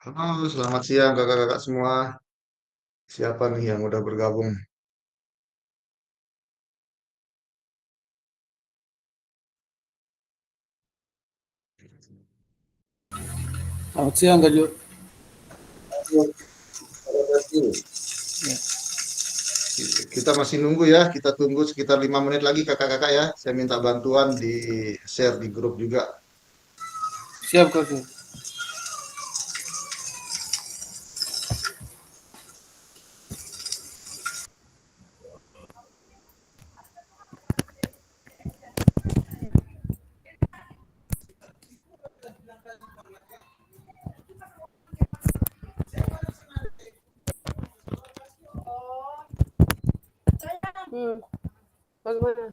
Halo, selamat siang kakak-kakak semua. Siapa nih yang udah bergabung? Selamat siang Kak Jo. Kita masih nunggu ya, kita tunggu sekitar 5 menit lagi kakak-kakak ya. Saya minta bantuan di share di grup juga. Siap Kak Jo. Bagaimana?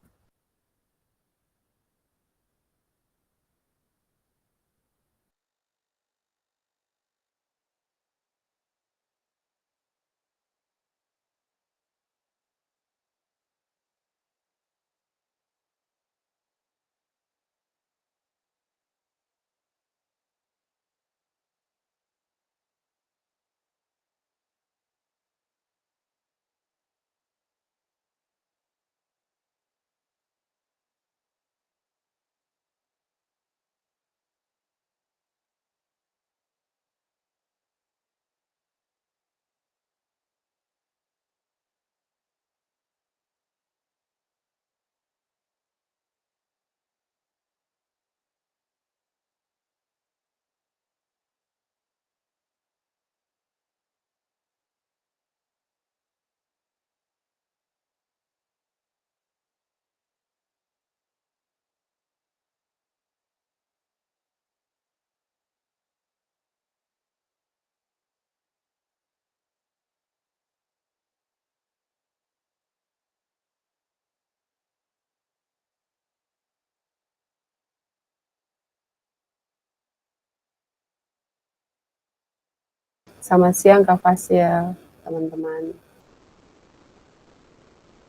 Selamat siang Kak Fasil, teman-teman.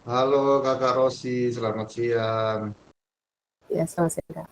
Halo kakak Rosi, selamat siang. Ya, selamat siang Kak.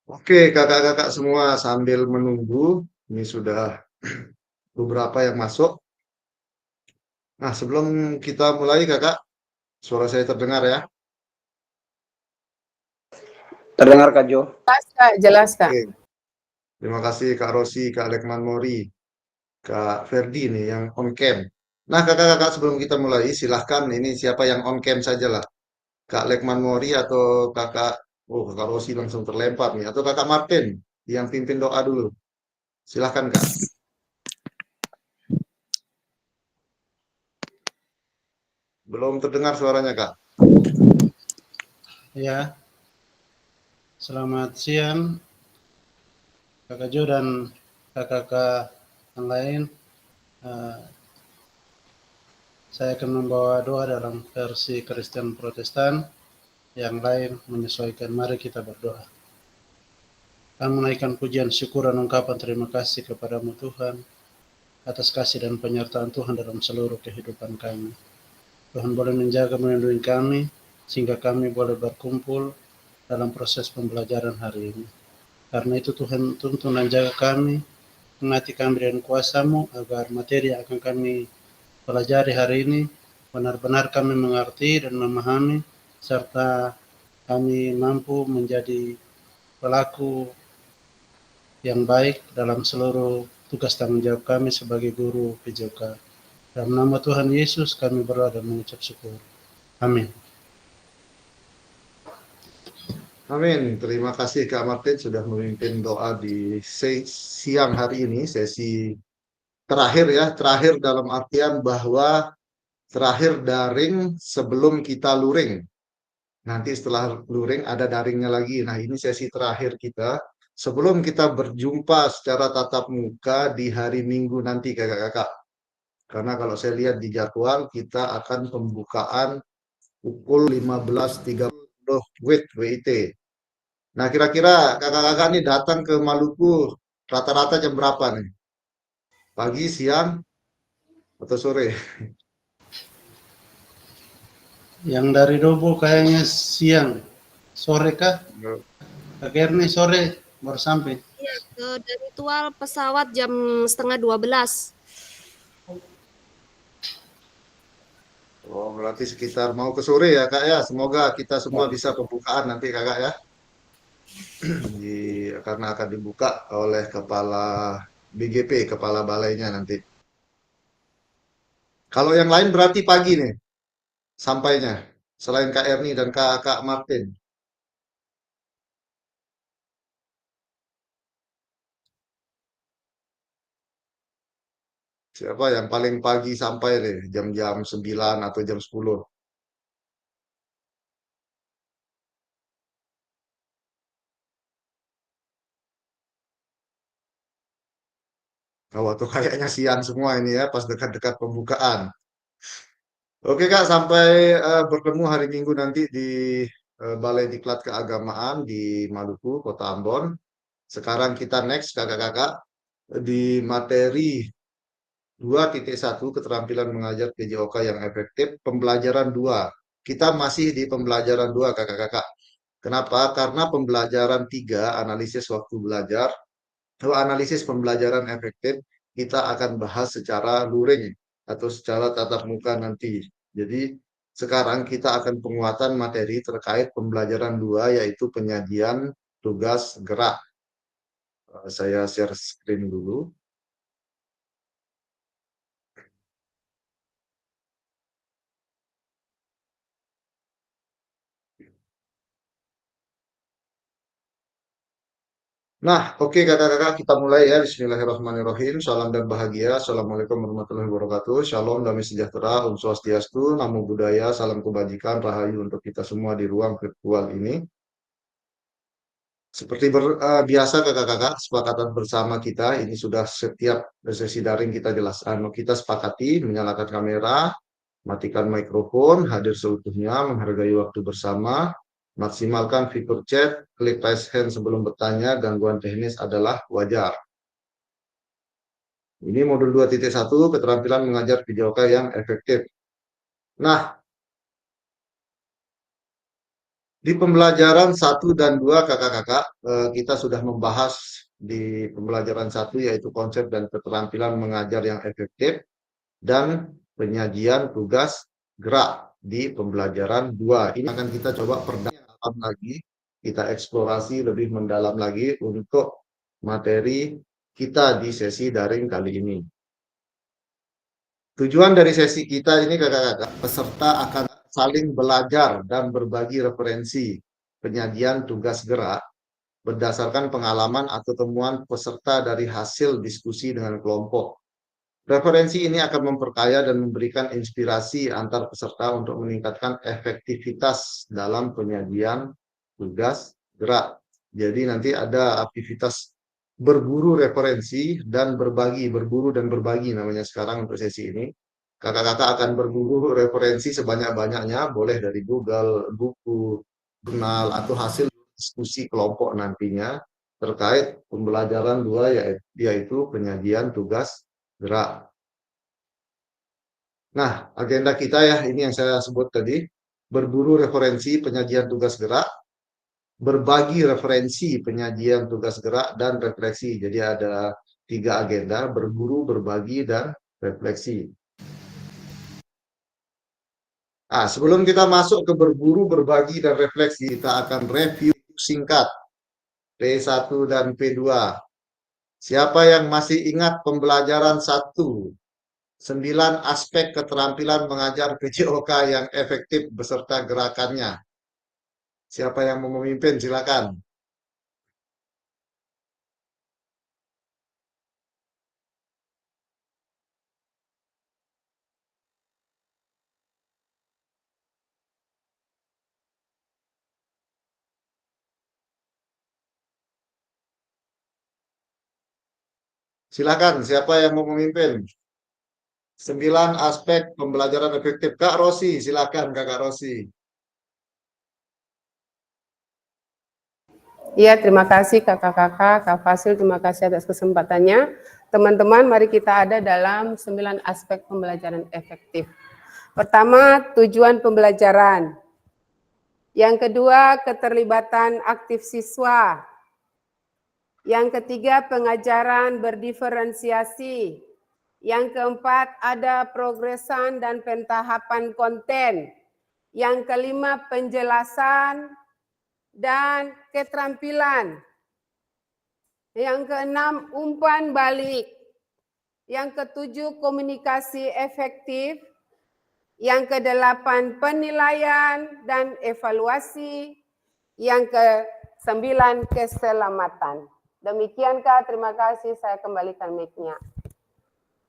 Oke, kakak-kakak semua sambil menunggu, ini sudah beberapa yang masuk. Nah, sebelum kita mulai, kakak, suara saya terdengar ya? Terdengar Kak Jo? Jelas Kak, jelas Kak. Oke, terima kasih Kak Rosi, Kak Lekman Mori, Kak Ferdi nih yang on cam. Nah, kakak-kakak sebelum kita mulai, silahkan ini siapa yang on cam saja lah. Kak Lekman Mori atau kakak, oh Kak Rosi langsung terlempar nih, atau kakak Martin yang pimpin doa dulu. Silahkan Kak. Belum terdengar suaranya Kak. Ya, selamat siang Kakak Jo dan kakak-kakak yang lain. Eh, saya akan membawa doa dalam versi Kristen Protestan, yang lain menyesuaikan. Mari kita berdoa. Kami menaikkan pujian, syukur, dan ungkapan terima kasih kepadamu Tuhan, atas kasih dan penyertaan Tuhan dalam seluruh kehidupan kami. Tuhan boleh menjaga melindungi kami, sehingga kami boleh berkumpul dalam proses pembelajaran hari ini. Karena itu Tuhan tuntun dan jaga kami, mengati kami dengan kuasa-Mu, agar materi yang akan kami pelajari hari ini benar-benar kami mengerti dan memahami, serta kami mampu menjadi pelaku yang baik dalam seluruh tugas tanggung jawab kami sebagai guru PJK. Dalam nama Tuhan Yesus kami berdoa dan mengucap syukur. Amin. Amin. Terima kasih Kak Martin sudah memimpin doa di siang hari ini, sesi terakhir ya. Terakhir dalam artian bahwa terakhir daring sebelum kita luring. Nanti setelah luring ada daringnya lagi. Nah, ini sesi terakhir kita sebelum kita berjumpa secara tatap muka di hari Minggu nanti kakak-kakak. Karena kalau saya lihat di jadwal kita akan pembukaan pukul 15.30 WIT. Nah, kira-kira kakak-kakak ini datang ke Maluku rata-rata jam berapa nih? Pagi, siang, atau sore? Yang dari Dobo kayaknya siang. Sore kah? Kak Erni sore baru sampai. Iya, dari Tual pesawat jam 11:30. Oh, berarti sekitar mau ke sore ya, Kak ya. Semoga kita semua bisa pembukaan nanti, Kakak ya. Karena akan dibuka oleh kepala BGP, kepala balainya nanti. Kalau yang lain berarti pagi nih sampainya. Selain Kak Erni dan Kak Martin. Siapa yang paling pagi sampai nih? Jam-jam 9 atau jam 10? Oh, waktu kayaknya siang semua ini ya, pas dekat-dekat pembukaan. Oke Kak, sampai bertemu hari Minggu nanti di Balai Diklat Keagamaan di Maluku, Kota Ambon. Sekarang kita next kakak-kakak di materi 2.1 keterampilan mengajar PJOK yang efektif, pembelajaran 2. Kita masih di pembelajaran 2 kakak-kakak. Kenapa? Karena pembelajaran 3 analisis waktu belajar, atau analisis pembelajaran efektif, kita akan bahas secara luring atau secara tatap muka nanti. Jadi sekarang kita akan penguatan materi terkait pembelajaran 2 yaitu penyajian tugas gerak. Saya share screen dulu. Nah, oke kakak-kakak, kita mulai ya. Bismillahirrahmanirrahim. Salam dan bahagia. Assalamualaikum warahmatullahi wabarakatuh. Shalom, damai sejahtera, Om Swastiastu, Namo Buddhaya, salam kebajikan, rahayu untuk kita semua di ruang virtual ini. Seperti biasa kakak-kakak, sepakatan bersama kita, ini sudah setiap sesi daring kita jelaskan. Kita sepakati menyalakan kamera, matikan mikrofon, hadir seutuhnya, menghargai waktu bersama, maksimalkan fitur chat, klik raise hand sebelum bertanya, gangguan teknis adalah wajar. Ini modul 2.1, keterampilan mengajar PJOK yang efektif. Nah, Di pembelajaran 1 dan 2 kakak-kakak, kita sudah membahas di pembelajaran 1 yaitu konsep dan keterampilan mengajar yang efektif dan penyajian tugas gerak di pembelajaran 2. Ini akan kita coba perdalam lagi, kita eksplorasi lebih mendalam lagi untuk materi kita di sesi daring kali ini. Tujuan dari sesi kita ini kakak-kakak, peserta akan saling belajar dan berbagi referensi penyajian tugas gerak berdasarkan pengalaman atau temuan peserta dari hasil diskusi dengan kelompok. Referensi ini akan memperkaya dan memberikan inspirasi antar peserta untuk meningkatkan efektivitas dalam penyajian tugas gerak. Jadi nanti ada aktivitas berburu referensi dan berbagi, berburu dan berbagi namanya sekarang untuk sesi ini. Kakak-kakak akan berburu referensi sebanyak-banyaknya, boleh dari Google, buku, jurnal, atau hasil diskusi kelompok nantinya terkait pembelajaran 2 yaitu penyajian tugas gerak. Nah, agenda kita ya, ini yang saya sebut tadi, berburu referensi penyajian tugas gerak, berbagi referensi penyajian tugas gerak, dan refleksi. Jadi ada 3 agenda, berburu, berbagi, dan refleksi. Nah, sebelum kita masuk ke berburu, berbagi, dan refleksi, kita akan review singkat P1 dan P2. Siapa yang masih ingat pembelajaran 1? 9 aspek keterampilan mengajar PJOK yang efektif beserta gerakannya. Siapa yang mau memimpin? Silakan. Silakan, siapa yang mau memimpin? 9 aspek pembelajaran efektif. Kak Rosi, silakan Kakak Rosi. Iya, terima kasih kakak-kakak, Kak Fasil, terima kasih atas kesempatannya. Teman-teman, mari kita ada dalam 9 aspek pembelajaran efektif. Pertama, tujuan pembelajaran. Yang kedua, keterlibatan aktif siswa. Yang ketiga, pengajaran berdiferensiasi. Yang keempat, ada progresan dan pentahapan konten. Yang kelima, penjelasan dan keterampilan. Yang keenam, umpan balik. Yang ketujuh, komunikasi efektif. Yang kedelapan, penilaian dan evaluasi. Yang kesembilan, keselamatan. Demikian Kak, terima kasih. Saya kembalikan mic-nya.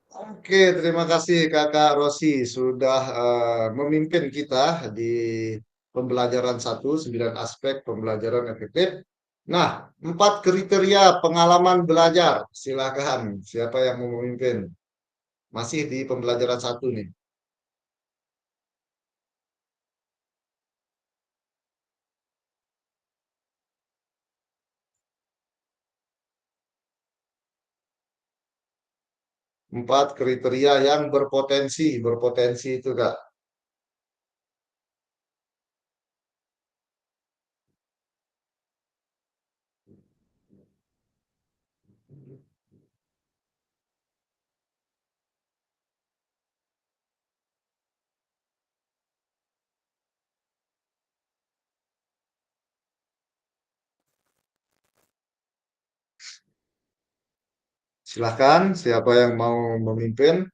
Oke, terima kasih Kakak Rosi sudah memimpin kita di pembelajaran 1, 9 aspek pembelajaran efektif. Nah, 4 kriteria pengalaman belajar. Silakan, siapa yang mau memimpin? Masih di pembelajaran 1 nih. 4 kriteria yang berpotensi. Berpotensi itu Kak. Silakan, siapa yang mau memimpin?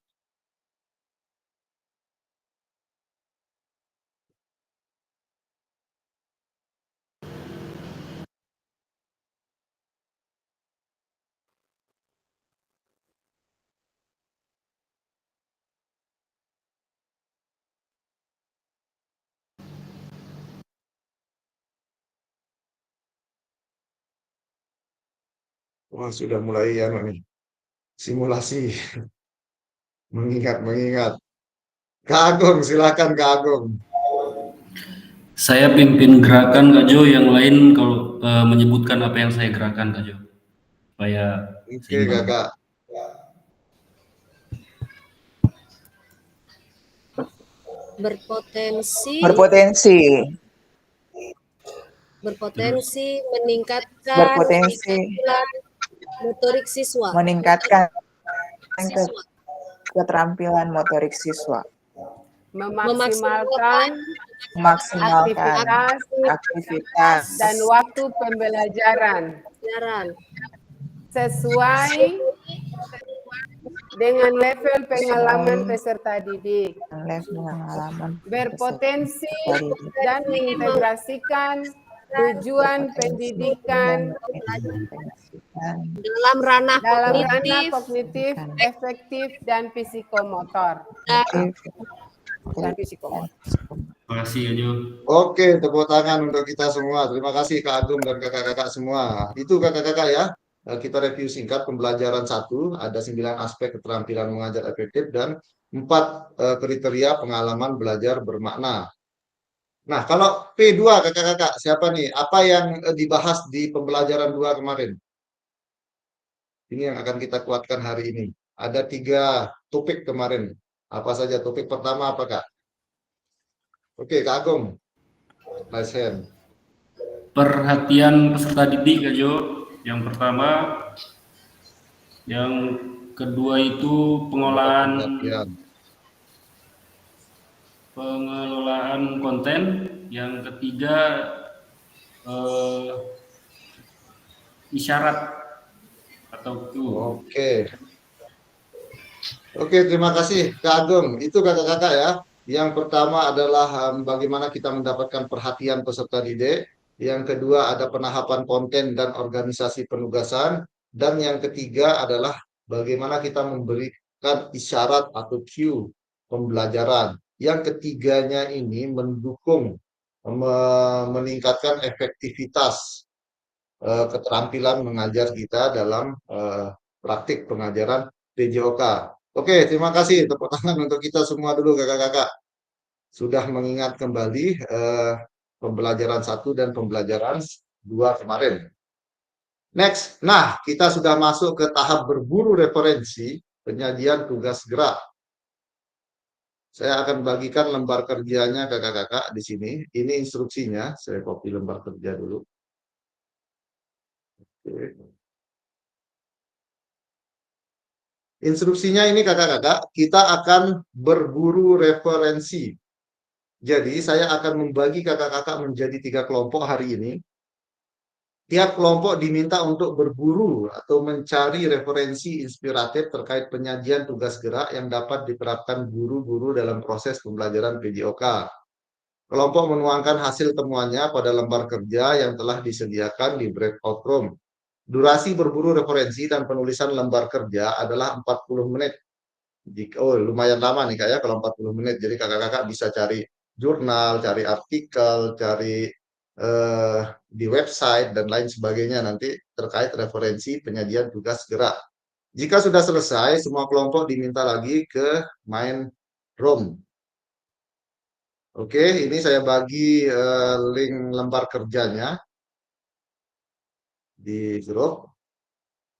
Wah, sudah mulai ya nih. Simulasi. Mengingat. Kak Agung, silakan Kak Agung. Saya pimpin gerakan Kak Jo, yang lain kalau menyebutkan apa yang saya gerakan Kak Jo, supaya Oke seimbang. Kakak. Berpotensi. Berpotensi. berpotensi meningkatkan berpotensi keterampilan motorik siswa. meningkatkan Siswa. keterampilan motorik siswa, memaksimalkan memaksimalkan aktivitas aktivitas dan waktu pembelajaran Pelajaran sesuai dengan level pengalaman peserta didik, level pengalaman berpotensi dari dan mengintegrasikan tujuan pendidikan dalam ranah dalam ranah kognitif kognitif, efektif, dan psikomotor. Terima kasih Kak Jo. Oke, tepuk tangan untuk kita semua. Terima kasih Kak Agung dan kakak-kakak semua. Itu kakak-kakak ya. Kita review singkat pembelajaran 1, ada 9 aspek keterampilan mengajar efektif dan 4 kriteria pengalaman belajar bermakna. Nah, kalau P2 kakak-kakak, siapa nih? Apa yang dibahas di pembelajaran 2 kemarin? Ini yang akan kita kuatkan hari ini. Ada 3 topik kemarin. Apa saja? Topik pertama apa, Kak? Oke, Kak Agung. Raise hand. Perhatian peserta didik Kak Jo. Yang pertama, yang kedua itu pengelolaan konten, yang ketiga isyarat atau cue. Oke, terima kasih Kak Agung. Itu kakak-kakak ya. Yang pertama adalah bagaimana kita mendapatkan perhatian peserta didik. Yang kedua ada penahapan konten dan organisasi penugasan. Dan yang ketiga adalah bagaimana kita memberikan isyarat atau cue pembelajaran. Yang ketiganya ini mendukung meningkatkan efektivitas keterampilan mengajar kita dalam praktik pengajaran PJOK. Oke, terima kasih. Tepuk tangan untuk kita semua dulu kakak-kakak. Sudah mengingat kembali pembelajaran 1 dan pembelajaran 2 kemarin. Next, nah kita sudah masuk ke tahap berburu referensi penyajian tugas gerak. Saya akan bagikan lembar kerjanya kakak-kakak di sini. Ini instruksinya. Saya copy lembar kerja dulu. Oke. Instruksinya ini kakak-kakak, kita akan berburu referensi. Jadi saya akan membagi kakak-kakak menjadi 3 kelompok hari ini. Tiap kelompok diminta untuk berburu atau mencari referensi inspiratif terkait penyajian tugas gerak yang dapat diterapkan guru-guru dalam proses pembelajaran PJOK. Kelompok menuangkan hasil temuannya pada lembar kerja yang telah disediakan di breakout room. Durasi berburu referensi dan penulisan lembar kerja adalah 40 menit. Lumayan lama nih Kak ya kalau 40 menit. Jadi kakak-kakak bisa cari jurnal, cari artikel, cari di website dan lain sebagainya nanti terkait referensi penyajian tugas gerak. Jika sudah selesai, semua kelompok diminta lagi ke main room. Oke, ini saya bagi link lembar kerjanya di grup,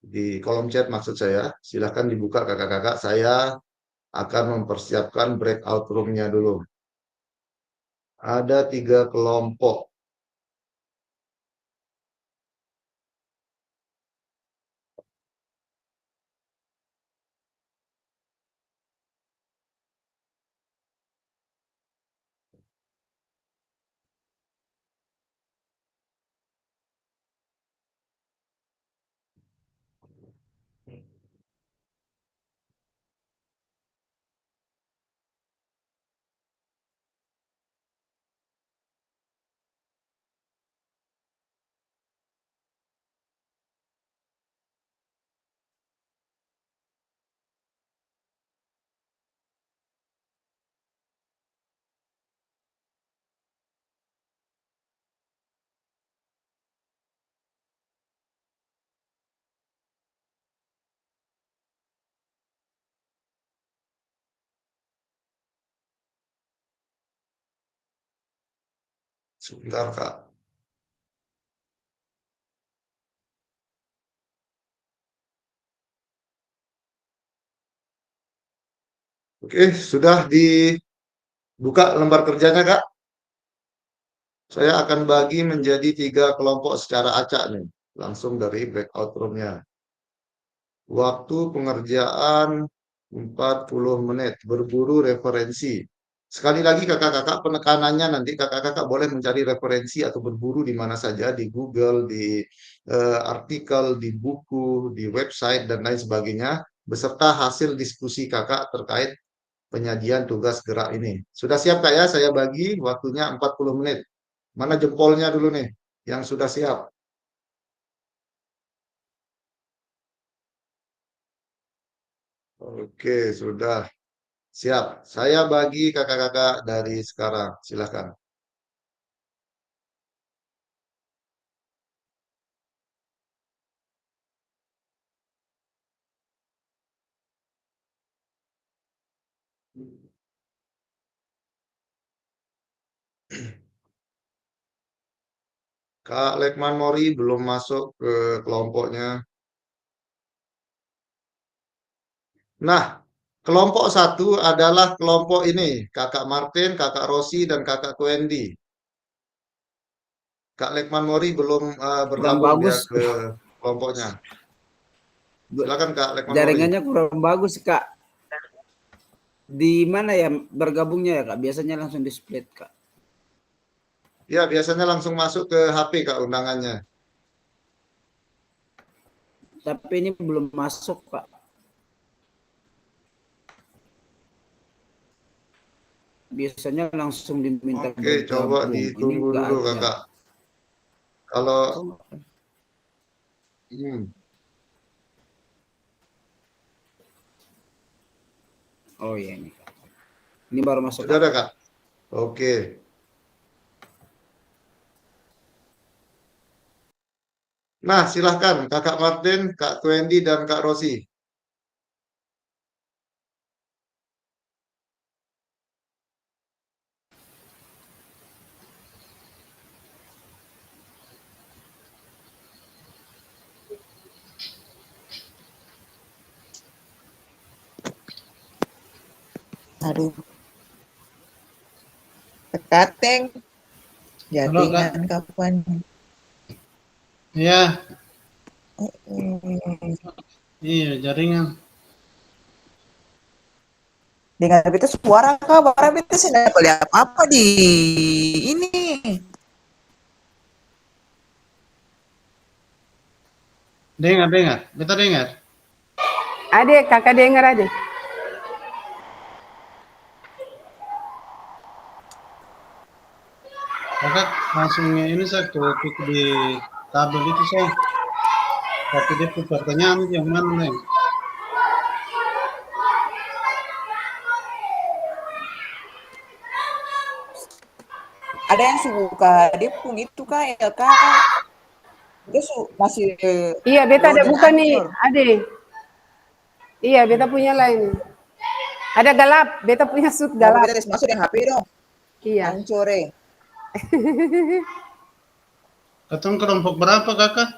di kolom chat maksud saya. Silahkan dibuka kakak-kakak. Saya akan mempersiapkan breakout room-nya dulu. Ada 3 kelompok. Sebentar, Kak. Oke, sudah dibuka lembar kerjanya, Kak? Saya akan bagi menjadi 3 kelompok secara acak nih, langsung dari breakout room-nya. Waktu pengerjaan 40 menit, berburu referensi. Sekali lagi kakak-kakak, penekanannya nanti kakak-kakak boleh mencari referensi atau berburu di mana saja, di Google, di artikel, di buku, di website, dan lain sebagainya, beserta hasil diskusi kakak terkait penyajian tugas gerak ini. Sudah siap kak ya? Saya bagi waktunya 40 menit. Mana jempolnya dulu nih yang sudah siap? Oke, sudah siap. Saya bagi kakak-kakak dari sekarang. Silakan. Kak Lekman Mori belum masuk ke kelompoknya. Nah, kelompok 1 adalah kelompok ini. Kakak Martin, Kakak Rosi, dan Kakak Kwendi. Kak Lekman Mori belum Kurang bergabung dia bagus. ke kelompoknya. Silakan Kak Lekman Mori. Jaringannya kurang bagus, Kak. Di mana ya bergabungnya ya, Kak? Biasanya langsung di split, Kak. Ya, biasanya langsung masuk ke HP Kak undangannya. Tapi ini belum masuk, Kak. Biasanya langsung diminta Oke, coba bergabung. Ini ditunggu enggak dulu ada. Kakak. Kalau Oh, hmm, oh iya ini, Kak. Ini baru masuk, sudah Kak. ada Kak? Oke. Nah, silahkan Kakak Martin, Kak Kwendi, dan Kak Rosi. Aduh, tekateng. Halo, Kak. Jaringan kapan? Iya, Hmm. iya jaringan. Dengar itu suara kak, barang itu sih nggak boleh apa-apa di ini. Dengar, dengar. Beta dengar. Adik, kakak dengar adik. Kakak langsung ini saya klik di tabel itu saya. Tapi dia tuh pertanyaan itu yang mana, Neng? Ada yang suka dia pun itu kak ya kak. Dia masih Iya, beta ada login buka nih, Anchor. adik. Iya, beta punya lain. Ada galap, beta punya suit Mau galap. kita tes masuk di HP dong. Iya. Ancore. Ketemu kelompok berapa, Kakak?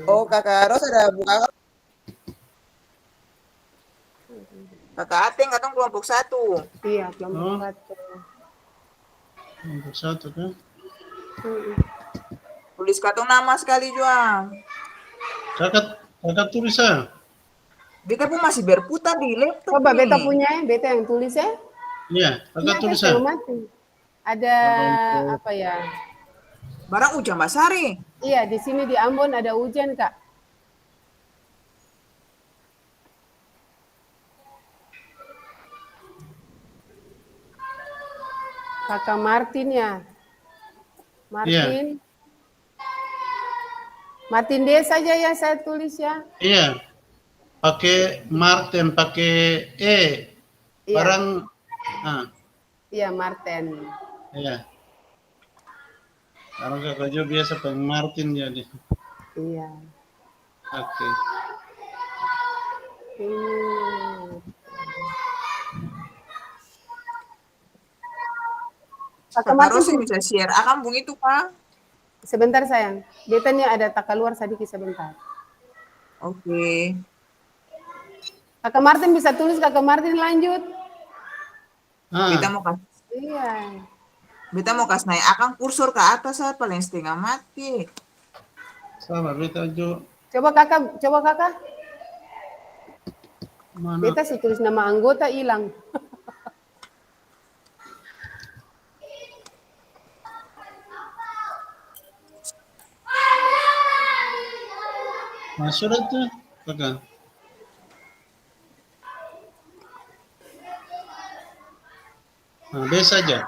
Oh kakak Ros ada buka. Kakak Ateng katong kelompok 1. Iya, kelompok Oh. 1. Kelompok 1 kan? Tulis katong nama sekali juga. Kakak tulis ya? Beta pun masih berputar di laptop. Coba nih. beta punya, beta yang tulis ya. Iya, kakak Iya, tulis beta ya? yang mati. Ada Kelompok. apa ya? Barang Ujang Basari. Iya, di sini di Ambon ada hujan, Kak. Kakak Martin ya. Martin. Martin D saja ya saya tulis ya. Iya. Pakai Martin, pakai E. Iya. Barang, Iya, Martin. iya. Karena kakak Jo biasa pakai Martin jadi. Iya. Oke. Kakak Kakak Ros Martin, bisa share. Akan bung itu pak. sebentar sayang. Beta nih ada tak keluar sedikit sebentar. Oke. Kakak Martin bisa tulis, Kakak Martin lanjut. Beta Ah, mau kasih Iya. beta mau kasih naik akang kursor ke atas paling setengah mati. sabar beta jo Coba kakak. mana? Beta sih tulis nama anggota hilang. Nah, sudah tuh, kakak. Nah, B saja.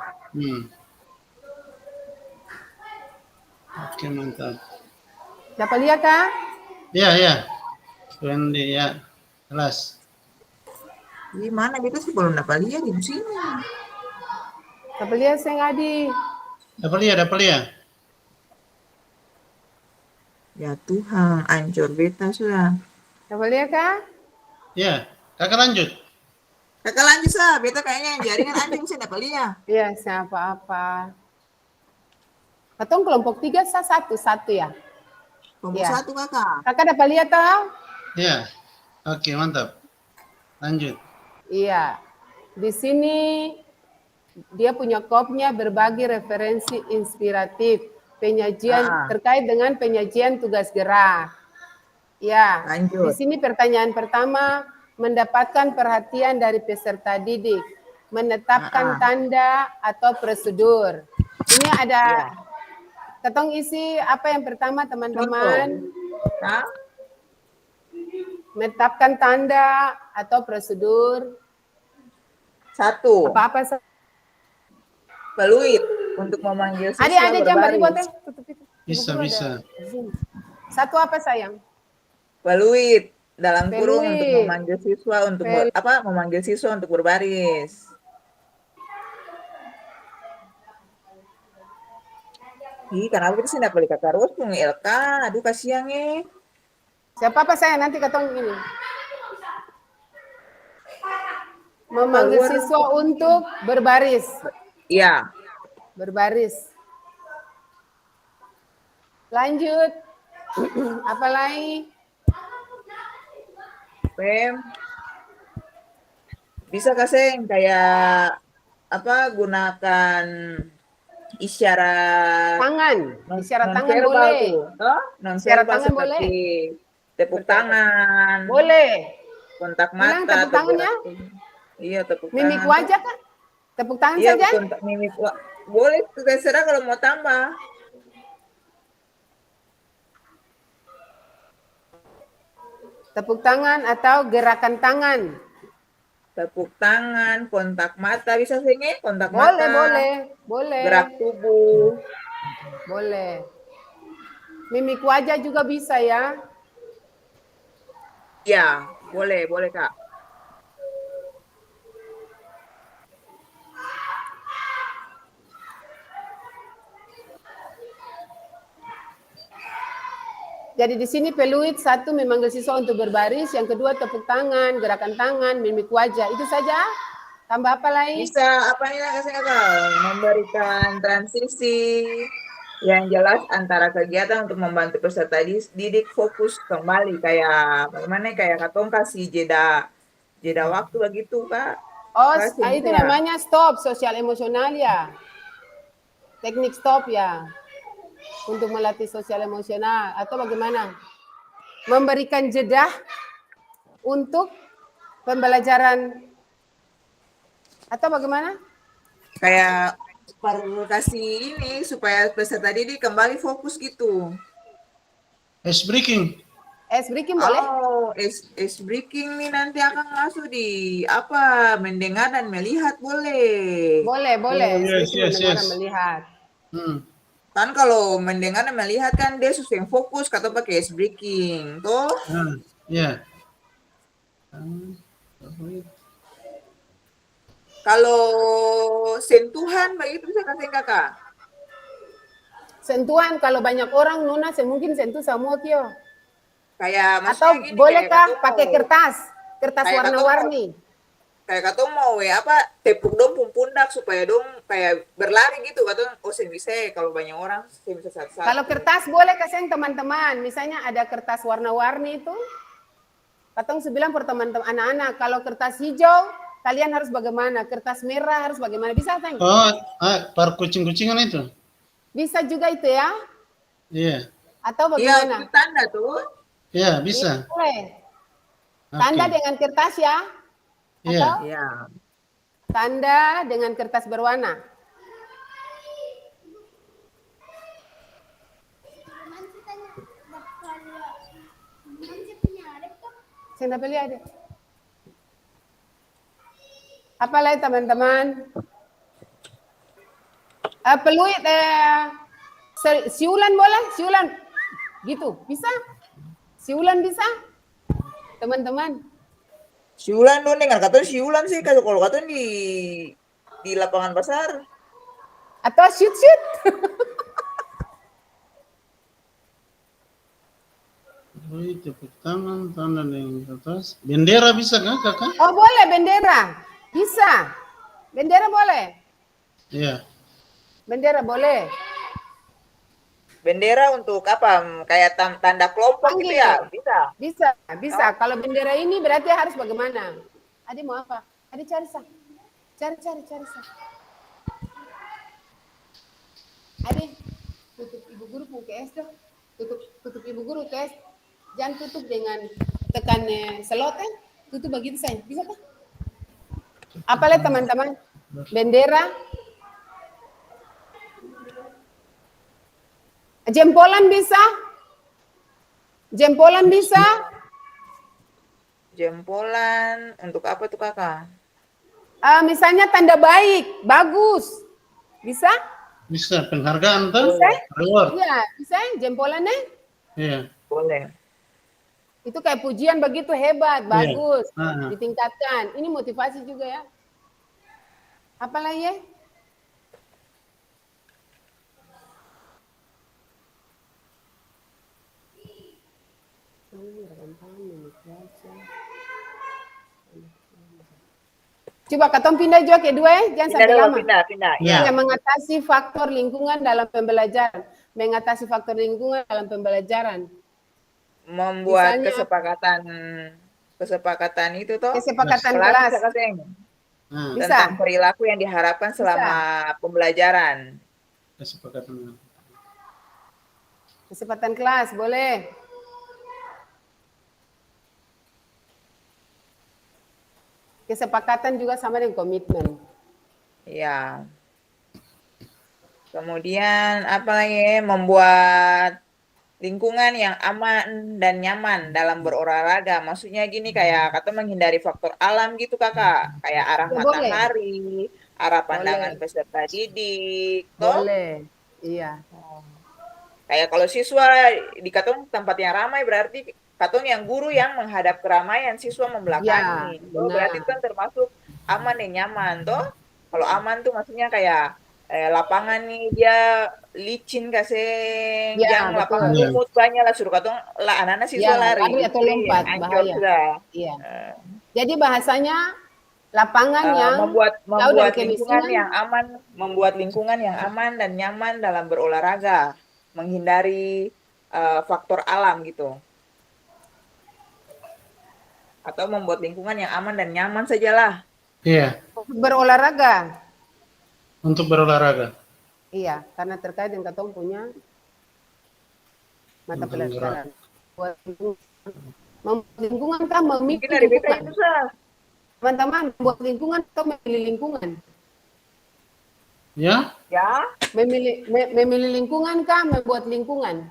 Oke, mantap. Dapat lihat kak? Ya, ya. Wendy, ya. Kelas. Di mana beta sih belum dapat lihat di sini. Dapat lihat Seng Adi. Dapat lihat. Ya Tuhan, ancur beta sudah. Dapat lihat kak? Ya, kakak lanjut. Kakak lanjut sah, beta kayaknya jaringan anjing sih dapat lihat. Iya, siapa apa. Katong kelompok 3 satu ya. Kelompok Iya. 1 kakak. Kakak dapat lihat toh? Ya. Oke, mantap. Lanjut. Iya. Di sini dia punya kopnya berbagi referensi inspiratif penyajian terkait dengan penyajian tugas gerak. Ya, di Lanjut. sini pertanyaan pertama mendapatkan perhatian dari peserta didik, menetapkan tanda atau prosedur. Ini ada ketong isi apa yang pertama teman-teman? Nah, Menetapkan tanda atau prosedur. 1. Apa-apa Peluit untuk memanggil siswa ada jam bari buat berbaris. tutup itu. Bisa, Ibu guru bisa. ada Zoom. Satu apa sayang? Peluit dalam kurung untuk Peluit. memanggil siswa untuk memanggil siswa untuk berbaris. Ih, kenapa kita sih dapat kakak terus pun LK? Aduh kasihan Siapa apa sayang nanti ketong ini. Memanggil siswa untuk berbaris. Iya. Berbaris. Lanjut. Apa lagi? Pem. Bisa kasih kayak apa gunakan isyarat Tangan. Isyarat tangan non-verbal boleh. tuh. Oh, Isyarat non-verbal tangan seperti boleh. tepuk tangan, Boleh. kontak Bilang mata, tepuk tangan ya? Iya, tepuk Mimik tangan. wajah kak? Tepuk tangan Iya, saja? kontak mimik. Boleh, terserah kalau mau tambah. Tepuk tangan atau gerakan tangan? Tepuk tangan, kontak mata, bisa sih kontak Boleh, mata. boleh. Gerak tubuh. Boleh. Mimik wajah juga bisa ya? Ya, boleh Kak. Jadi di sini peluit satu memanggil siswa untuk berbaris, yang kedua tepuk tangan, gerakan tangan, mimik wajah. Itu saja? Tambah apa lagi? Bisa apa nih Kak? Memberikan transisi yang jelas antara kegiatan untuk membantu peserta didik fokus kembali kayak bagaimana kayak katong kasih jeda waktu begitu Kak. Oh, Kasih, itu ya? namanya stop sosial emosional ya. Teknik stop ya. Untuk melatih sosial emosional atau bagaimana? Memberikan jeda untuk pembelajaran atau bagaimana? Kayak perlu kasih ini supaya peserta didik kembali fokus gitu. Ice breaking. Ice breaking boleh? Oh, ice breaking nih nanti akan masuk di apa mendengar dan melihat boleh. Boleh. Oh, yes. Mendengar dan melihat. Kan kalau mendengar dan melihat kan dia susah yang fokus kata pakai ice breaking, toh? Ya. Kalau sentuhan begitu bisa kasih kakak? Sentuhan kalau banyak orang Nona mungkin sentuh semua kyo. Kayak atau gini, bolehkah pakai kertas warna-warni? Kayak katong mau apa tepuk dong pundak supaya dong kayak berlari gitu katong bisa kalau banyak orang bisa satu-satu. Kalau kertas boleh kasih teman-teman, misalnya ada kertas warna-warni itu, katong bilang per teman-teman anak-anak, kalau kertas hijau kalian harus bagaimana? Kertas merah harus bagaimana? Bisa, Teng? Oh, par kucing-kucingan itu. Bisa juga itu ya? Iya. Atau Iya, bagaimana? itu tanda tuh. Iya, Iya, bisa. boleh. Oke. Tanda dengan kertas ya? Iya. Atau Iya. tanda dengan kertas berwarna? Saya dapat lihat ada. Apa lagi teman-teman? Peluit siulan boleh? Siulan gitu bisa? Siulan bisa? Teman-teman. Siulan dong, dengan kata siulan sih kalau kata di lapangan besar. Atau shoot. Peluit, tepuk tangan, tanda dengan kertas. Bendera bisa nggak, Kakak? Oh boleh bendera. Bisa. Bendera boleh. Iya. Bendera boleh. Bendera untuk apa? Kayak tanda kelompok gitu Panggil. ya? Bisa. Bisa. Kalau bendera ini berarti harus bagaimana? Adi mau apa? Adi cari sah. Cari sah. Adi tutup ibu guru UKS tuh. Tutup ibu guru UKS. Jangan tutup dengan tekan selot tutup begitu saya. Bisa tak? Apa lagi teman-teman? Bendera. Jempolan bisa? Jempolan bisa? Jempolan untuk apa tuh kakak? Misalnya tanda baik, bagus. Bisa? Bisa. Penghargaan tuh. Bisa? Reward. Iya, bisa jempolannya. Iya. Boleh. Itu kayak pujian begitu hebat, bagus, Ah. ditingkatkan. Ini motivasi juga ya. Apa lagi ya? Coba katong pindah juga kedua ya, jangan sampai lama. Pindah. Ya. Yang mengatasi faktor lingkungan dalam pembelajaran. Mengatasi faktor lingkungan dalam pembelajaran. Membuat Misalnya- kesepakatan itu toh. Kesepakatan Kelas kelas. bisa, Kak, Seng? Ah. Bisa. Tentang perilaku yang diharapkan selama pembelajaran. Kesepakatan. Kesempatan kelas, boleh. Kesepakatan juga sama dengan komitmen. Iya. Kemudian apa lagi? Membuat lingkungan yang aman dan nyaman dalam berolahraga. Maksudnya gini, kayak kata menghindari faktor alam gitu kakak. Kayak arah Ya, boleh. matahari, arah pandangan Boleh. peserta didik. Toh? Boleh. Iya. Kayak kalau siswa di katong tempat yang ramai berarti katong yang guru yang menghadap keramaian, siswa membelakangi. Ya, Toh, berarti itu kan termasuk aman dan nyaman toh. Kalau aman tuh maksudnya kayak lapangan nih dia licin kasih, Ya, yang betul. lapangan lumut banyak lah suruh katong lah anak-anak siswa Ya, lari atau lompat, hancur bahaya. sudah. Iya. Jadi bahasanya lapangan yang membuat jauh dari lingkungan kemiskinan. yang aman, membuat lingkungan yang aman dan nyaman dalam berolahraga, menghindari faktor alam gitu, atau membuat lingkungan yang aman dan nyaman sajalah. Iya. Berolahraga. Untuk berolahraga. Iya, karena terkait dengan katong punya mata pelajaran. Buat lingkungan kan memilih Mungkin dari BK lingkungan. itu sah. Teman-teman, membuat lingkungan atau memilih lingkungan? Ya. Ya, Memilih lingkungan kah membuat lingkungan?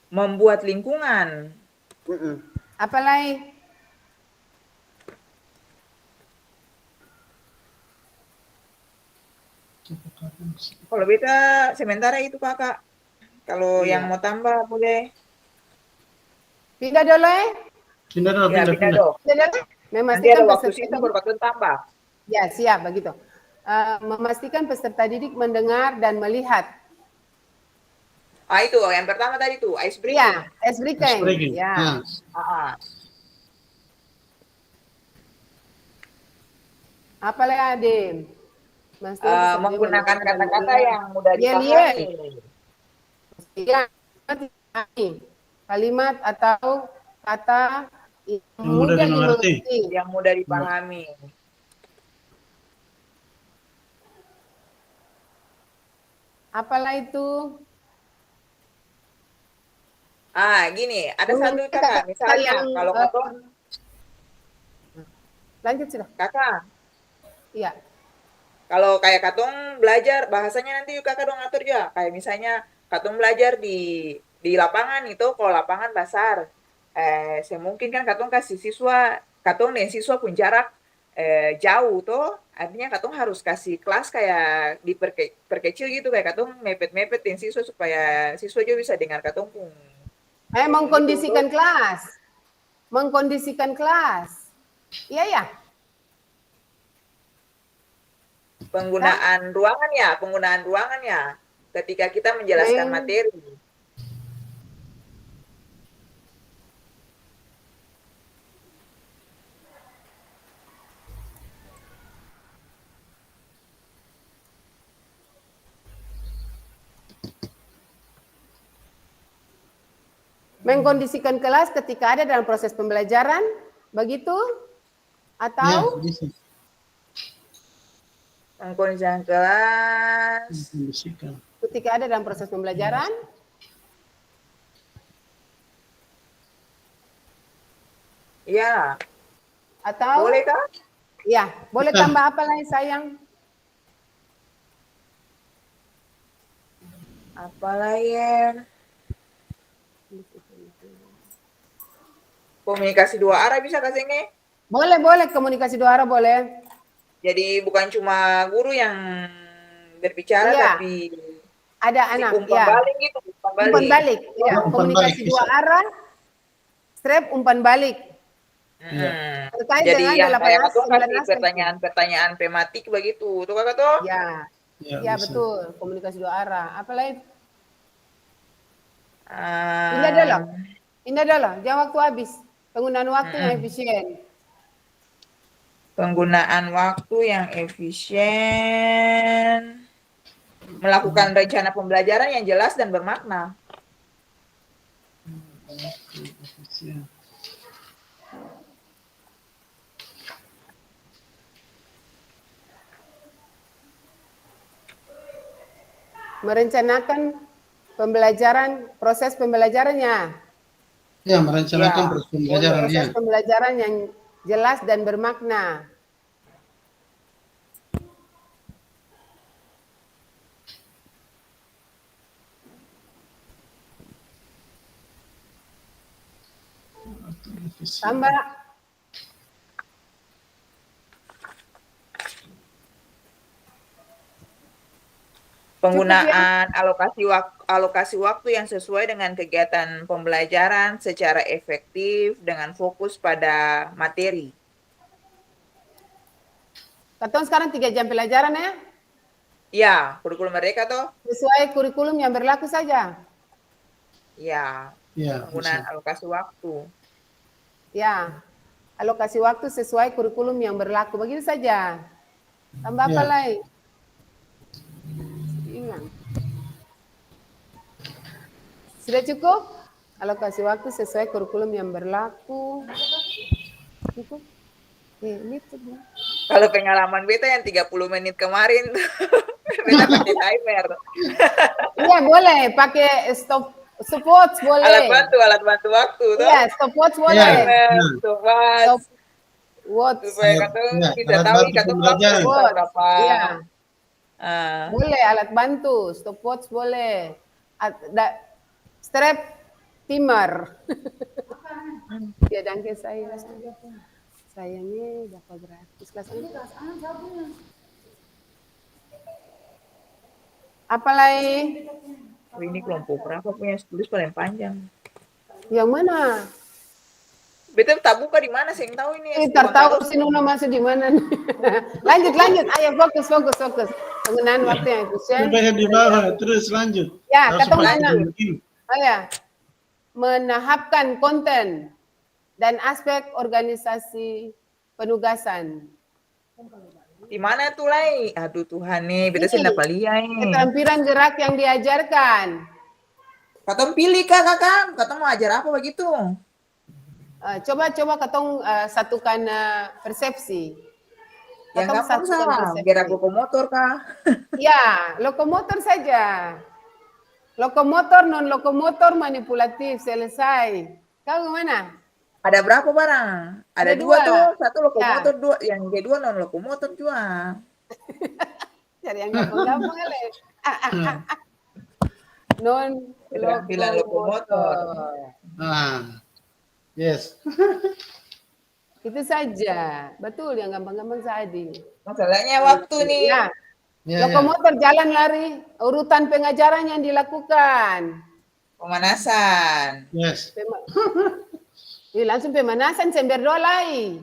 membuat lingkungan. Apa lagi? Kalau beta sementara itu kakak. Kalau Iya. yang mau tambah boleh. Pindah dulu Pindah dong, Ya, pindah dong. Pindah dulu. Nanti Memastikan ada waktu peserta sisa didik. baru katong tambah. Ya, siap begitu. Memastikan peserta didik mendengar dan melihat. Itu yang pertama tadi tuh ice breaking. Iya, ice breaking. Breaking. Ya. Ah. Ah. Apa lagi, Adim? Menggunakan kata-kata yang mudah Iya, dipahami. Ya, kalimat atau kata yang Yang mudah dimengerti. Yang mudah dipahami. Apalah itu? Gini, ada satu Kakak kakak, misalnya yang kalau katong, lanjut sudah. kakak, Iya. kalau kayak katong belajar, bahasanya nanti kakak dong atur juga. Kayak misalnya katong belajar di lapangan itu, kalau lapangan basar, semungkin kan katong kasih siswa, katong dan siswa pun jarak jauh tuh, artinya katong harus kasih kelas kayak diperkecil gitu, kayak katong mepet-mepet dan siswa supaya siswa juga bisa dengar katong pun. Gitu tuh. Mengkondisikan kelas. Mengkondisikan kelas. Iya ya? Penggunaan ruangan ya, ketika kita menjelaskan Meng- materi. Mengkondisikan kelas ketika ada dalam proses pembelajaran, begitu? Ya, Atau bisa. Mengkondisikan kelas. Kondisikan. ketika ada dalam proses pembelajaran? Ya, Atau boleh kah? ya, boleh Bisa. tambah apa lagi sayang? Apalah ya? Komunikasi dua arah bisa kasih ini. Boleh, boleh komunikasi dua arah boleh. Jadi bukan cuma guru yang berbicara, Iya. tapi Ada si anak, umpan ya. balik gitu, umpan balik. Umpan balik, ya. Umpan Komunikasi balik, dua bisa. arah, strap umpan balik. Terkait Jadi dengan yang 8 kayak as- katong 9 kasih aspek. pertanyaan-pertanyaan tematik begitu, tuh kakak tuh? Ya, Ya, ya bisa. betul. Komunikasi dua arah. Apa lagi? Ah, Indah dulu. Indah dulu. Jangan waktu habis. Penggunaan waktu yang efisien. Penggunaan waktu yang efisien. Melakukan rencana pembelajaran yang jelas dan bermakna. Efisien. Merencanakan pembelajaran, proses pembelajarannya. Ya, merencanakan Ya, proses pembelajaran, ya. Proses pembelajaran yang jelas dan bermakna. Tambah penggunaan alokasi waktu yang sesuai dengan kegiatan pembelajaran secara efektif dengan fokus pada materi. Katong sekarang 3 jam pelajaran ya. Ya, kurikulum mereka tuh. Sesuai kurikulum yang berlaku saja. Ya, Ya, penggunaan bisa. alokasi waktu. Ya, alokasi waktu sesuai kurikulum yang berlaku. Begitu saja. Tambah apa Ya. lagi? Ingat. Sudah cukup? Alokasi waktu sesuai kurikulum yang berlaku. Cukup? Ini tuh. Kalau pengalaman beta yang 30 menit kemarin tuh, beta pakai timer. Iya boleh, pakai stopwatch boleh. Alat bantu waktu tuh. Iya, stopwatch boleh. Timer, stopwatch. Stopwatch. Supaya katong Ya, bisa alat tahu bantu katong waktu pembelajaran. bisa berapa. Iya, Ah. boleh alat bantu, stopwatch boleh. Strap timer. Ya danke saya. Sayangnya dapat gratis kelas ini. Apalagi? Oh, ini kelompok berapa punya tulis paling panjang. Yang mana? Beta tak buka di mana sih yang tahu ini. Tertahu si Nuna masuk di mana nih. lanjut. Ayo fokus. Penggunaan waktu yang efisien. Sampai di bawah, terus lanjut. Ya, Langsung kata masuk mana? ke begini. Oh ya, menahapkan konten dan aspek organisasi penugasan. Di mana tuh lai? Aduh Tuhan nih, beta Ini, sih dapat lihat ini. Keterampilan gerak yang diajarkan. Katong pilih kak kakak, katong mau ajar apa begitu? Coba katong satukan persepsi. Yang Katong gampang satukan sah, persepsi. gerak lokomotor kah? Ya, lokomotor saja. Lokomotor, non lokomotor, manipulatif, selesai. Kau gimana? Ada berapa barang? Ada Ada dua dua. tuh, satu Ya, lokomotor, dua, yang kedua non lokomotor juga. cari yang gampang-gampang kali. Non Keterampilan lokomotor. Ah, yes. Itu saja. Betul yang gampang-gampang Sadi. Masalahnya waktu nih. Ya, Ya, ya. lokomotor jalan lari, urutan pengajaran yang dilakukan. Pemanasan. Yes. Langsung pemanasan, sember doa lai.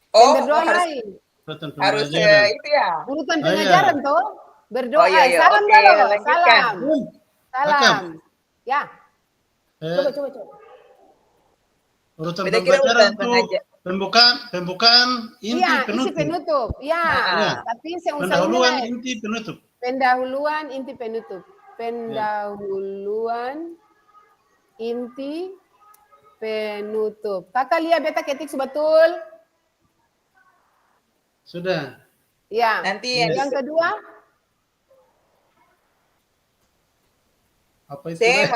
Oh, Sember doa harus lai. Urutan harus pembelajaran. itu ya. Urutan Oh, pengajaran iya. toh. Berdoa. Oh, iya, iya. Salam Oke, dulu. lanjutkan. Salam. Salam. Ya, Eh, coba. urutan Beda kira pembelajaran urutan tuh pengajar. pembukaan, inti, iya, isi penutup. penutup. Ya, Iya. tapi yang usah ini Pendahuluan, lah. inti, penutup. Pendahuluan, inti, penutup. Pendahuluan, inti, penutup. Kakak lihat beta ketik betul? Sudah. Ya. Nanti yang Yang kedua, Apa itu? saya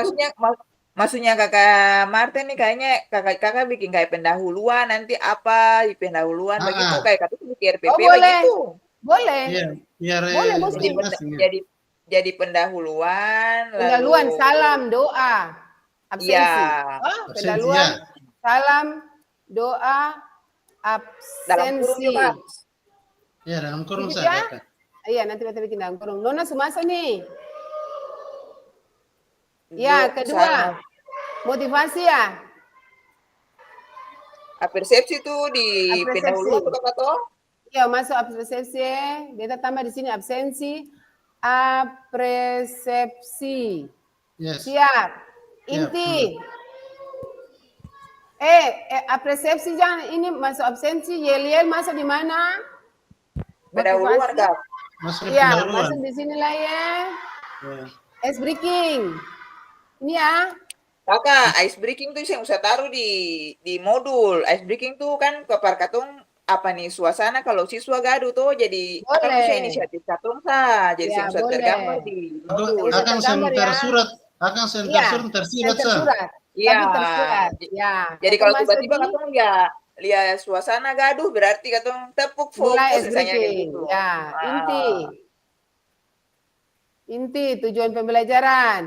maksudnya kakak Martin nih kayaknya kakak bikin kayak pendahuluan nanti apa di pendahuluan begitu kayak kata di RPP Oh, boleh. begitu. boleh. Iya, biar Boleh, Jadi, masing-masing, ya. jadi pendahuluan. Pendahuluan, lalu, salam, doa, absensi. Iya. Oh, Absensi, pendahuluan, ya. salam, doa, Dalam kurung absensi. juga. Ya, dalam kurung Begitu saya ya? kata. Iya, nanti kita bikin dalam kurung. Nona Sumasa nih. Ya, kedua, motivasi ya. Persepsi tuh di Persepsi. pendahuluan tuh kakak toh. Iya, masuk apresiasi. Beta tambah di sini absensi, apresepsi. Yes. Siap. Inti. Apresepsi jangan ini masuk absensi. Yel masuk di mana? Pendahuluan Motivasi. kak. Masuk ke Iya, pendahuluan. masuk di sini lah ya. Ya. Ice breaking. Ini ya. Kakak, ice breaking tuh yang usah taruh di modul. Ice breaking tuh kan kepar katong apa nih suasana kalau siswa gaduh tuh jadi akan Boleh. bisa inisiatif katong sah. Jadi Ya, yang usah boleh. tergambar di modul. Usah Akan tergambar senter ya. surat, akan senter Iya, surat tersirat, Sa. tersurat. Iya. Tapi tersurat. Ya. Jadi Atau kalau masuk tiba-tiba di katong lihat suasana gaduh berarti katong tepuk mulai fokus ice misalnya kayak breaking. gitu. Ya, Ah. inti tujuan pembelajaran.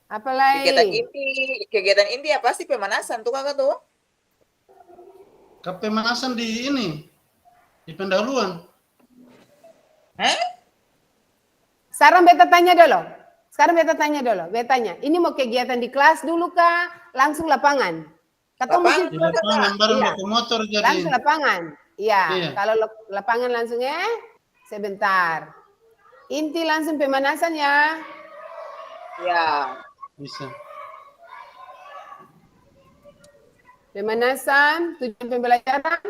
Apa lagi? Kegiatan inti ya pasti pemanasan tuh kakak tuh. Kepemanasan di ini, di pendahuluan. Sekarang beta tanya dulu. Betanya, ini mau kegiatan di kelas dulu kah? Langsung lapangan? Katong mesti Di lapangan bareng Iya. lokomotor jadi. langsung lapangan. Iya, Iya. kalau lapangan langsung sebentar. Inti langsung pemanasan ya. Ya. Bisa. Pemanasan, tujuan pembelajaran.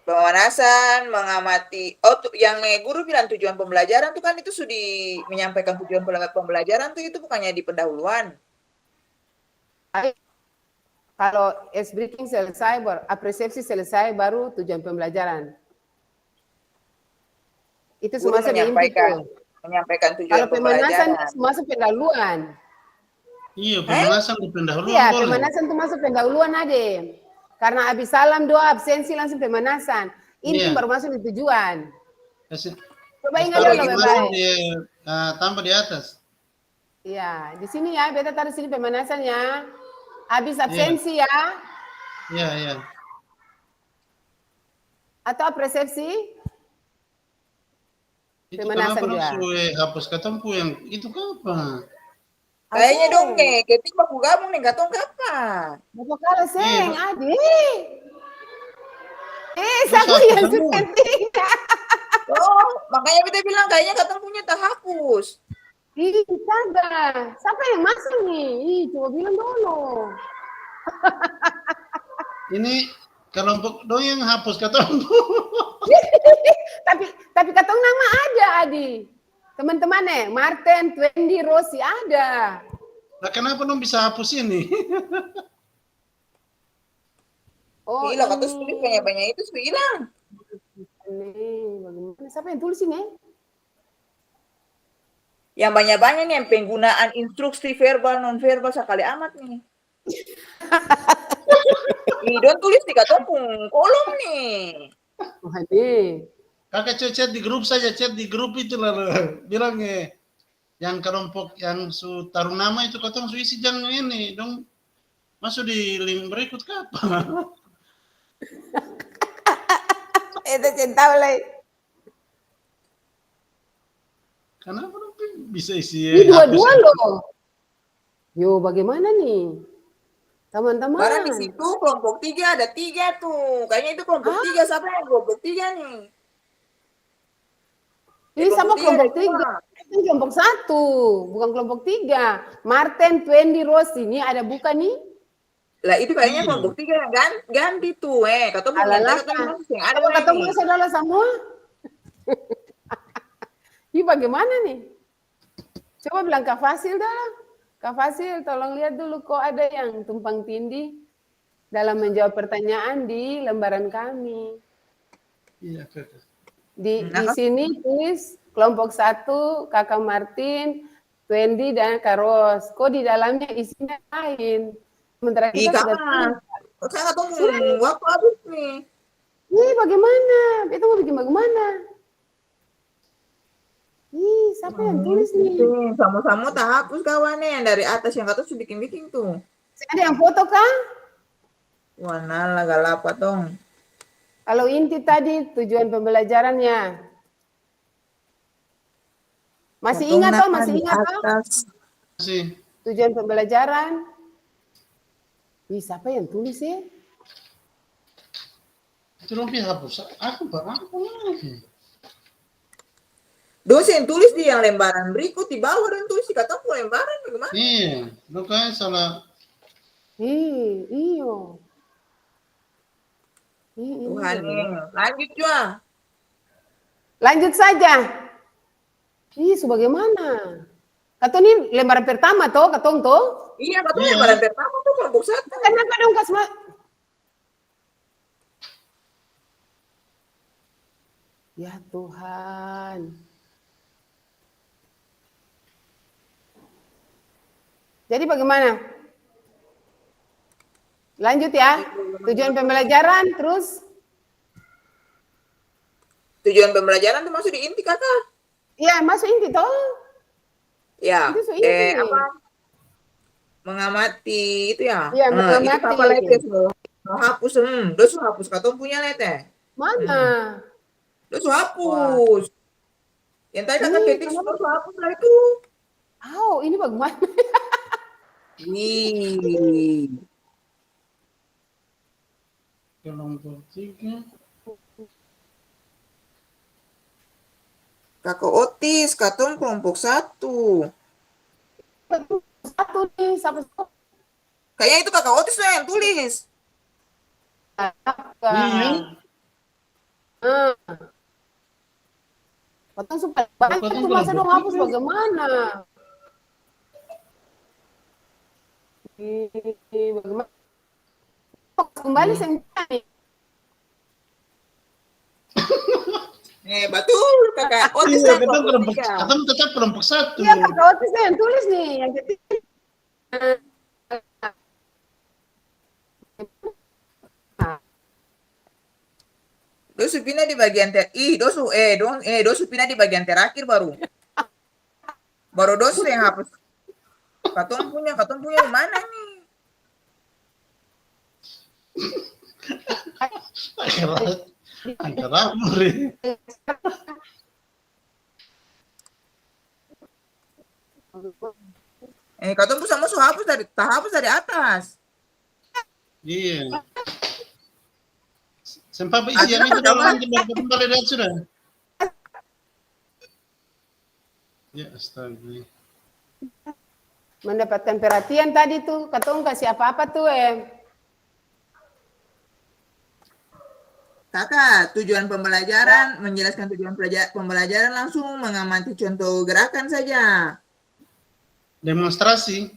Pemanasan, mengamati. Oh, yang guru bilang tujuan pembelajaran tuh kan itu sudah menyampaikan tujuan pembelajaran tuh itu bukannya di pendahuluan. Kalau ice breaking selesai, apresiasi selesai, baru tujuan pembelajaran. Itu Guru semua di inti tuh. menyampaikan tujuan Kalau pemanasan pembelajaran. masuk pendahuluan. Iya, pemanasan di pendahuluan Iya, boleh. pemanasan itu masuk pendahuluan Ade. Karena habis salam doa absensi langsung pemanasan. Inti Iya. baru masuk di tujuan. Kasih. Coba ingat Kalau dulu gitu, baik-baik. Tambah di atas. Iya, di sini ya, beta taruh sini pemanasan ya. Habis absensi ya, Iya, iya. atau persepsi. Itu Pemanasan kenapa dong dia. suwe hapus ketempu yang itu apa? Kayaknya dong nih, ketik baku gabung nih, gak tau kapan. Bapak kalah seng, Ade. Terus Saku hapus yang semua. suka. Oh, makanya kita bilang kayaknya katong punya tak hapus. Ih, kagak. Siapa yang masuk nih? Ih, coba bilang dulu. Ini kelompok dong yang hapus ketempu. Tapi katong nama ada, Adi. Teman-teman Martin, Twendi, Rosi ada. Nah, kenapa dong bisa hapus ini? Oh, Gila, kata tulis ini. banyak-banyak itu sudah hilang. Ini bagaimana? Siapa yang tulis ini? Yang banyak-banyak nih yang penggunaan instruksi verbal non verbal sekali amat nih. Ih, don tulis di katopung kolom nih. Wah, ini. Kakak chat di grup saja, chat di grup itu lalu bilang yang kelompok yang su taruh nama itu katong su isi jangan ini dong masuk di link berikut kapan? Itu cinta oleh. Kenapa dong bisa isi Ini dua-dua hapus? loh. Yo, bagaimana nih? Teman-teman. Barang di situ kelompok 3 ada 3 tuh. Kayaknya itu kelompok 3. Siapa yang kelompok 3 nih? Ini sama kelompok 3. dua. Itu kelompok 1, bukan kelompok 3. Martin, Twendi, Rossi. Ini ada bukan nih? Lah itu kayaknya kelompok 3 yang ganti tuh. Katanya mau Alalah. minta katanya masih yang ada Apa kata nih. saudara semua? Ini bagaimana nih? Coba bilang Kak Fasil dah. Kak Fasil, tolong lihat dulu kok ada yang tumpang tindih dalam menjawab pertanyaan di lembaran kami. Iya, kakak. Di sini tulis kelompok 1 Kakak Martin, Twendi dan Karos. Kok di dalamnya isinya lain? Sementara Ih, kita sudah kapan? tulis. Saya nggak tahu waktu habis nih. Ih, bagaimana? Itu mau bikin bagaimana? Ih, siapa yang tulis nih? Sama-sama tak hapus kawannya yang dari atas yang atas bikin-bikin tuh. Ada yang foto kah? Wah, nala galapa dong. Kalau inti tadi tujuan pembelajarannya. Masih ingat toh? Masih ingat toh? Masih. Tujuan pembelajaran. Ih, siapa yang tulis ya? Itu dong hapus. Aku lagi. Dosen tulis di yang lembaran berikut di bawah dan tulis di kataku lembaran bagaimana? Iya, lo kan salah. Iyo. Tuhan, lanjut juga. Lanjut saja. Ih, sebagaimana? Katong ini lembaran pertama toh, katong toh? Iya, katanya lembaran pertama tuh kelompok 1. Kenapa dong Kasma? Ya Tuhan. Jadi bagaimana? Lanjut ya. Tujuan pembelajaran terus? Tujuan pembelajaran itu masuk di inti kakak. Iya, masuk inti toh. Ya, Itu so inti. apa? Mengamati itu ya. Iya, mengamati. Itu apa lete mau hapus, dosu hapus katong punya lete. Mana? Dosu hapus. Yang tadi kakak ketik dosu hapus lah itu. Oh, ini bagaimana? Ih. Kelompok 3. Kakak Otis, katong kelompok 1. Satu nih, siapa? Kayaknya itu kakak Otis lah yang tulis. Iya. Potong supaya banyak tuh masa dong hapus bagaimana? Bagaimana? Kembali nih. Betul kakak Otis Iya, lah kita kelompok kelompok. 3. Kita tetap kelompok 1. Iya, kakak Otis yang tulis nih, yang ketiga. Dosu pindah di bagian dosu pindah di bagian terakhir baru. Baru dosu yang hapus. Katong punya di mana nih? Antara muri. Katong tuh sama hapus dari atas. Iya. Sempat isi yang itu dalam nanti kembali lihat sudah. Ya, astaga. Mendapatkan perhatian tadi tuh, katong kasih apa-apa tuh Kakak, tujuan pembelajaran, menjelaskan tujuan pembelajaran langsung mengamati contoh gerakan saja. Demonstrasi.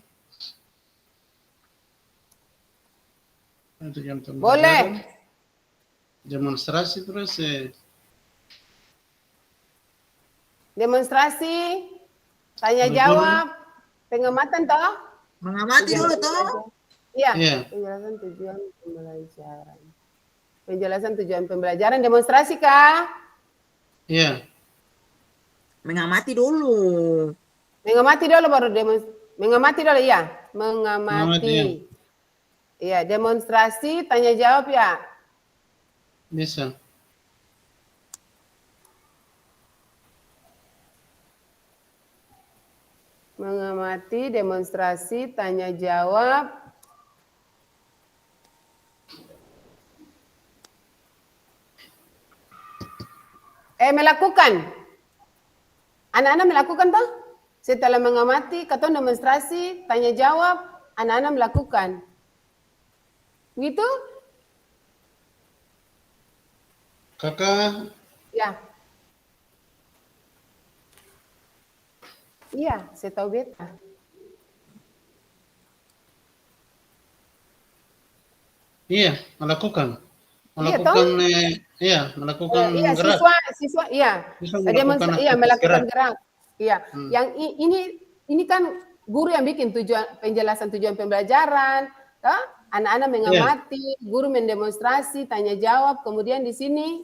Tujuan pembelajaran, Boleh. demonstrasi terus Demonstrasi, tanya Dulu. jawab, pengamatan toh? Mengamati dulu toh. Iya, Iya. penjelasan tujuan pembelajaran. Penjelasan tujuan pembelajaran, demonstrasi kah? Iya. Mengamati dulu. Mengamati dulu baru mengamati dulu ya, Mengamati, ya. mengamati. Iya, demonstrasi, tanya jawab ya. Bisa. Mengamati, demonstrasi, tanya jawab. Melakukan. Anak-anak melakukan toh? Setelah mengamati, kata demonstrasi, tanya jawab, anak-anak melakukan. Gitu? Kakak, Ya. Iya, saya tahu beta. iya, melakukan. Iya, Melakukan, toh? melakukan Iya, gerak. siswa, iya. Bisa melakukan Iya, aktivitas melakukan gerak. gerak. Iya. Hmm. Yang ini kan guru yang bikin penjelasan tujuan pembelajaran, toh? Anak-anak mengamati, guru mendemonstrasi, tanya jawab, kemudian di sini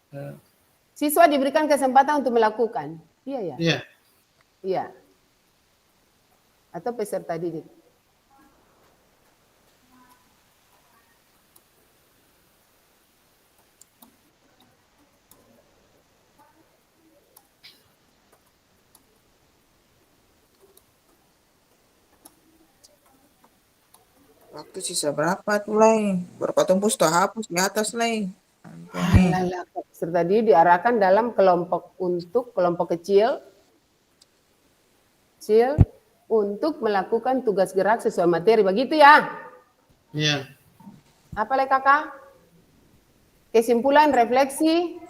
Eh, siswa diberikan kesempatan untuk melakukan. Iya ya? Iya. Iya. Atau peserta didik. Waktu sisa berapa tuh, Lai? Berapa tumpus tuh hapus di atas, Lai? Alah, peserta didik diarahkan dalam kelompok kecil untuk melakukan tugas gerak sesuai materi. Begitu ya? Iya. Apa lagi kakak? Kesimpulan, refleksi?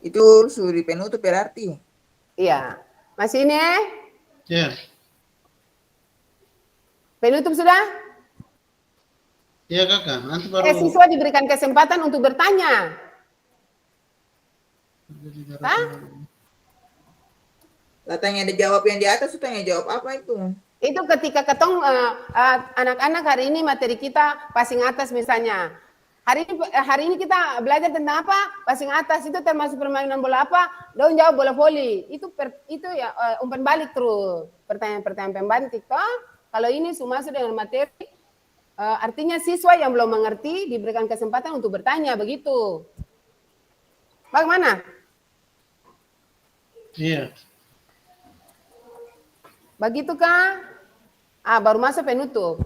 Itu sudah penutup berarti. Iya. Masih ini Iya. penutup sudah? Iya kakak, nanti baru. Siswa diberikan kesempatan untuk bertanya. Hah? Lah tanya dijawab yang di atas, tanya jawab apa itu? Itu ketika ketong anak-anak hari ini materi kita passing atas misalnya. Hari ini kita belajar tentang apa? Passing atas itu termasuk permainan bola apa? Dong jawab bola voli. Itu ya umpan balik terus. Pertanyaan-pertanyaan pembantik toh. Kalau ini semua masuk dengan materi, artinya siswa yang belum mengerti diberikan kesempatan untuk bertanya begitu. Bagaimana? Iya. Begitu kah? Baru masuk penutup.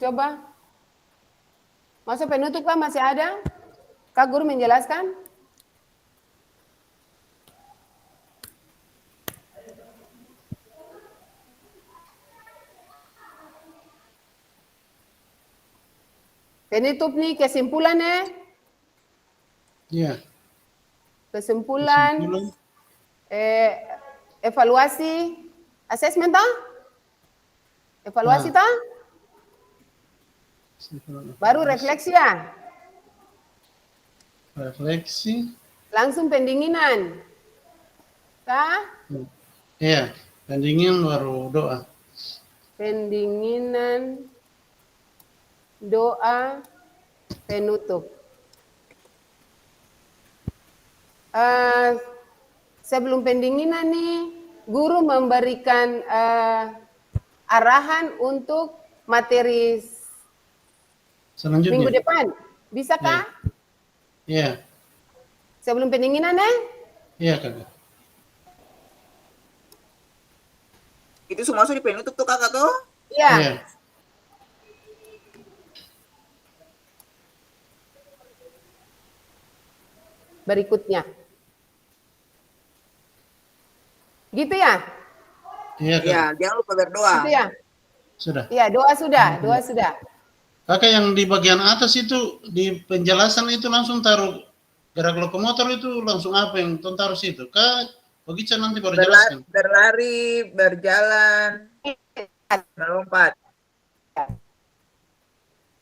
Coba. Masuk penutup kah masih ada? Kak Guru menjelaskan? Penutup nih kesimpulannya. Iya. Kesimpulan. Evaluasi, assessment toh? Evaluasi toh? Baru refleksi ya? Refleksi. Langsung pendinginan. Kah? Iya, pendingin baru doa. Pendinginan, doa, penutup. Sebelum pendinginan nih, guru memberikan arahan untuk materi Selanjutnya. minggu depan. Bisakah? Iya. Sebelum pendinginan ya? Iya kakak. Itu semua sudah penutup tuh kakak tuh? Iya. Iya. Berikutnya. Gitu ya? Iya kakak. Iya, jangan lupa berdoa. Gitu ya? Sudah. Iya, doa sudah, doa sudah. Kakak yang di bagian atas itu di penjelasan itu langsung taruh gerak lokomotor itu langsung apa yang taruh situ? Kak Begitu nanti baru jelaskan. Berlari, berjalan, melompat.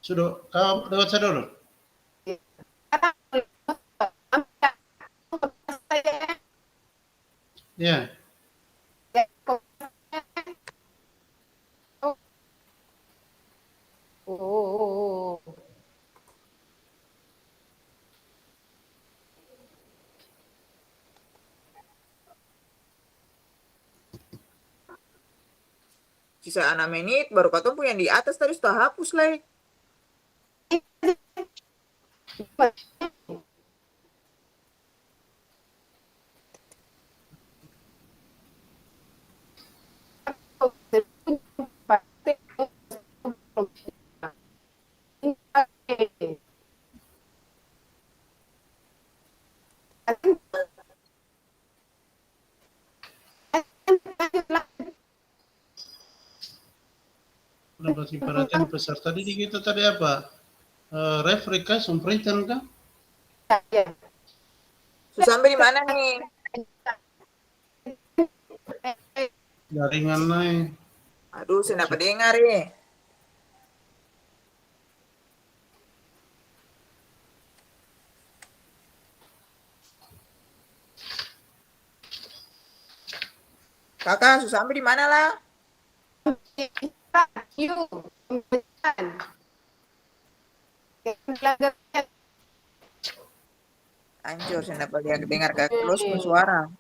Sudah, kau lewat saya dulu. Ya. Oh. Sisa 6 menit, baru ketemu yang di atas tadi sudah hapus lah. Udah berarti perhatian peserta didik itu tadi apa? Referee kah? Sumpritan kah? Sudah sampai di mana nih? Jaringan naik. Aduh, saya dapat dengar ya. Kakak, sudah sampai di mana lah? Anjur, saya dapat dengar kakak terus bersuara.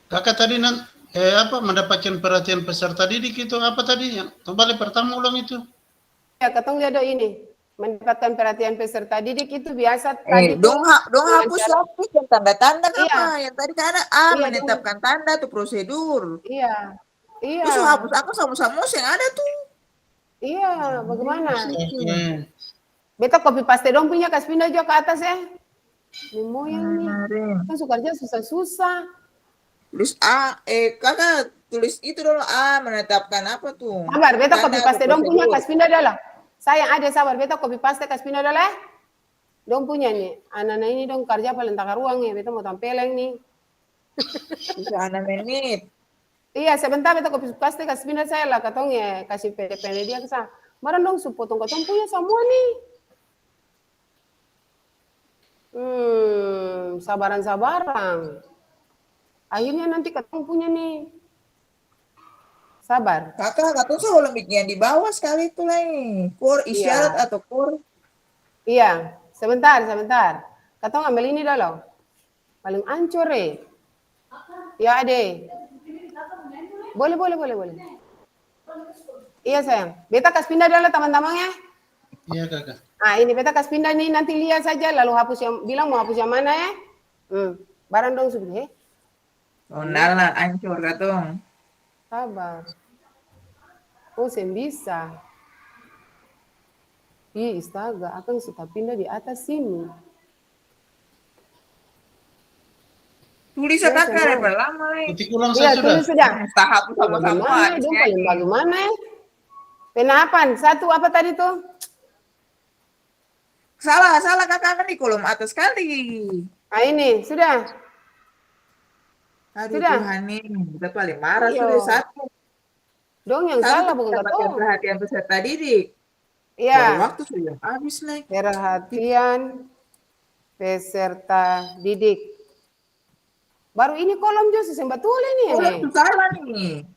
Kakak tadi mendapatkan perhatian peserta didik itu apa tadi? Yang kembali pertama ulang itu. Ya, ketong lihat ini. Mendapatkan perhatian peserta didik itu biasa tadi Dong hapus yang tanda-tanda Iya. apa? Yang tadi kan ada Iya, menetapkan tanda tuh prosedur. Iya. Iya. Terus hapus aku sama-sama yang ada tuh. Iya, bagaimana? Oke. Beta copy paste dong punya kasih pindah juga ke atas ya. Ini moyang nih. Kan sukarnya susah-susah. Tulis kakak tulis itu dulu menetapkan apa tuh? Sabar, beta Tanda copy paste atau dong punya prosedur. kasih pindah dah. Saya ada sabar, beta copy paste kasih pindah dah lah. Dong punya nih, anak-anak ini dong kerja paling takar ruang ya, beta mau tampilin nih. Bisa 6 menit. Iya, sebentar beta copy paste kasih pindah saya lah, katong ya kasih pendek dia ke sana. Barang dong supotong katong punya semua nih. Sabaran-sabaran. Akhirnya nanti katong punya nih. Sabar. Kakak tuh saya bikin yang di bawah sekali itu lah. Kur isyarat atau kur. Iya, sebentar. Katong ambil ini dulu. Paling ancur Ya ade. Boleh. Iya sayang. Beta kasih pindah dulu teman-teman ya. Iya kakak. Ini beta kasih pindah nih, nanti lihat saja lalu hapus yang bilang mau hapus yang mana ya. Barang dong sudah. Oh nala ancur katong. Sabar. Oh, sen bisa. Astaga, akan sudah pindah di atas sini. Tulis kakak berapa lama Ketik ulang Iya, saya sudah. tulis sudah. Tahap sama-sama. Dong paling bagaimana ya? Penapan, satu apa tadi tuh? Salah kakak kan di kolom atas kali. Ini, sudah. Aduh Sudah. Tuhan nih, kita paling marah Iya. sudah satu. Dong yang salah bukan Dapatkan katong. perhatian peserta didik. Baru Iya, waktu sudah habis nih. perhatian peserta didik. Baru ini kolom Josus yang betul ini. Kolom itu salah nih.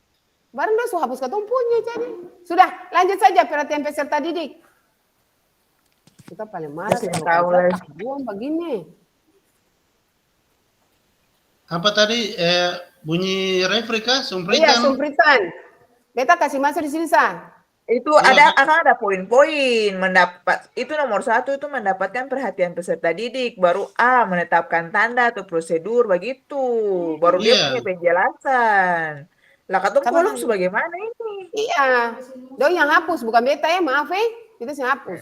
Baru udah hapus katong punya jadi. Sudah, lanjut saja perhatian peserta didik. Kita paling marah Kasih kalau tahu lah. buang begini. Apa tadi bunyi referee kah? Iya, Sumpritan. sumpritan. Beta kasih masuk di sini, San. Itu akan ada poin-poin mendapat itu nomor 1 itu mendapatkan perhatian peserta didik, baru menetapkan tanda atau prosedur begitu, baru dia Iya. punya penjelasan. Lah katong Sama kolom kan? sebagaimana ini? Iya. Dong yang hapus, bukan beta ya, maaf Kita sih hapus.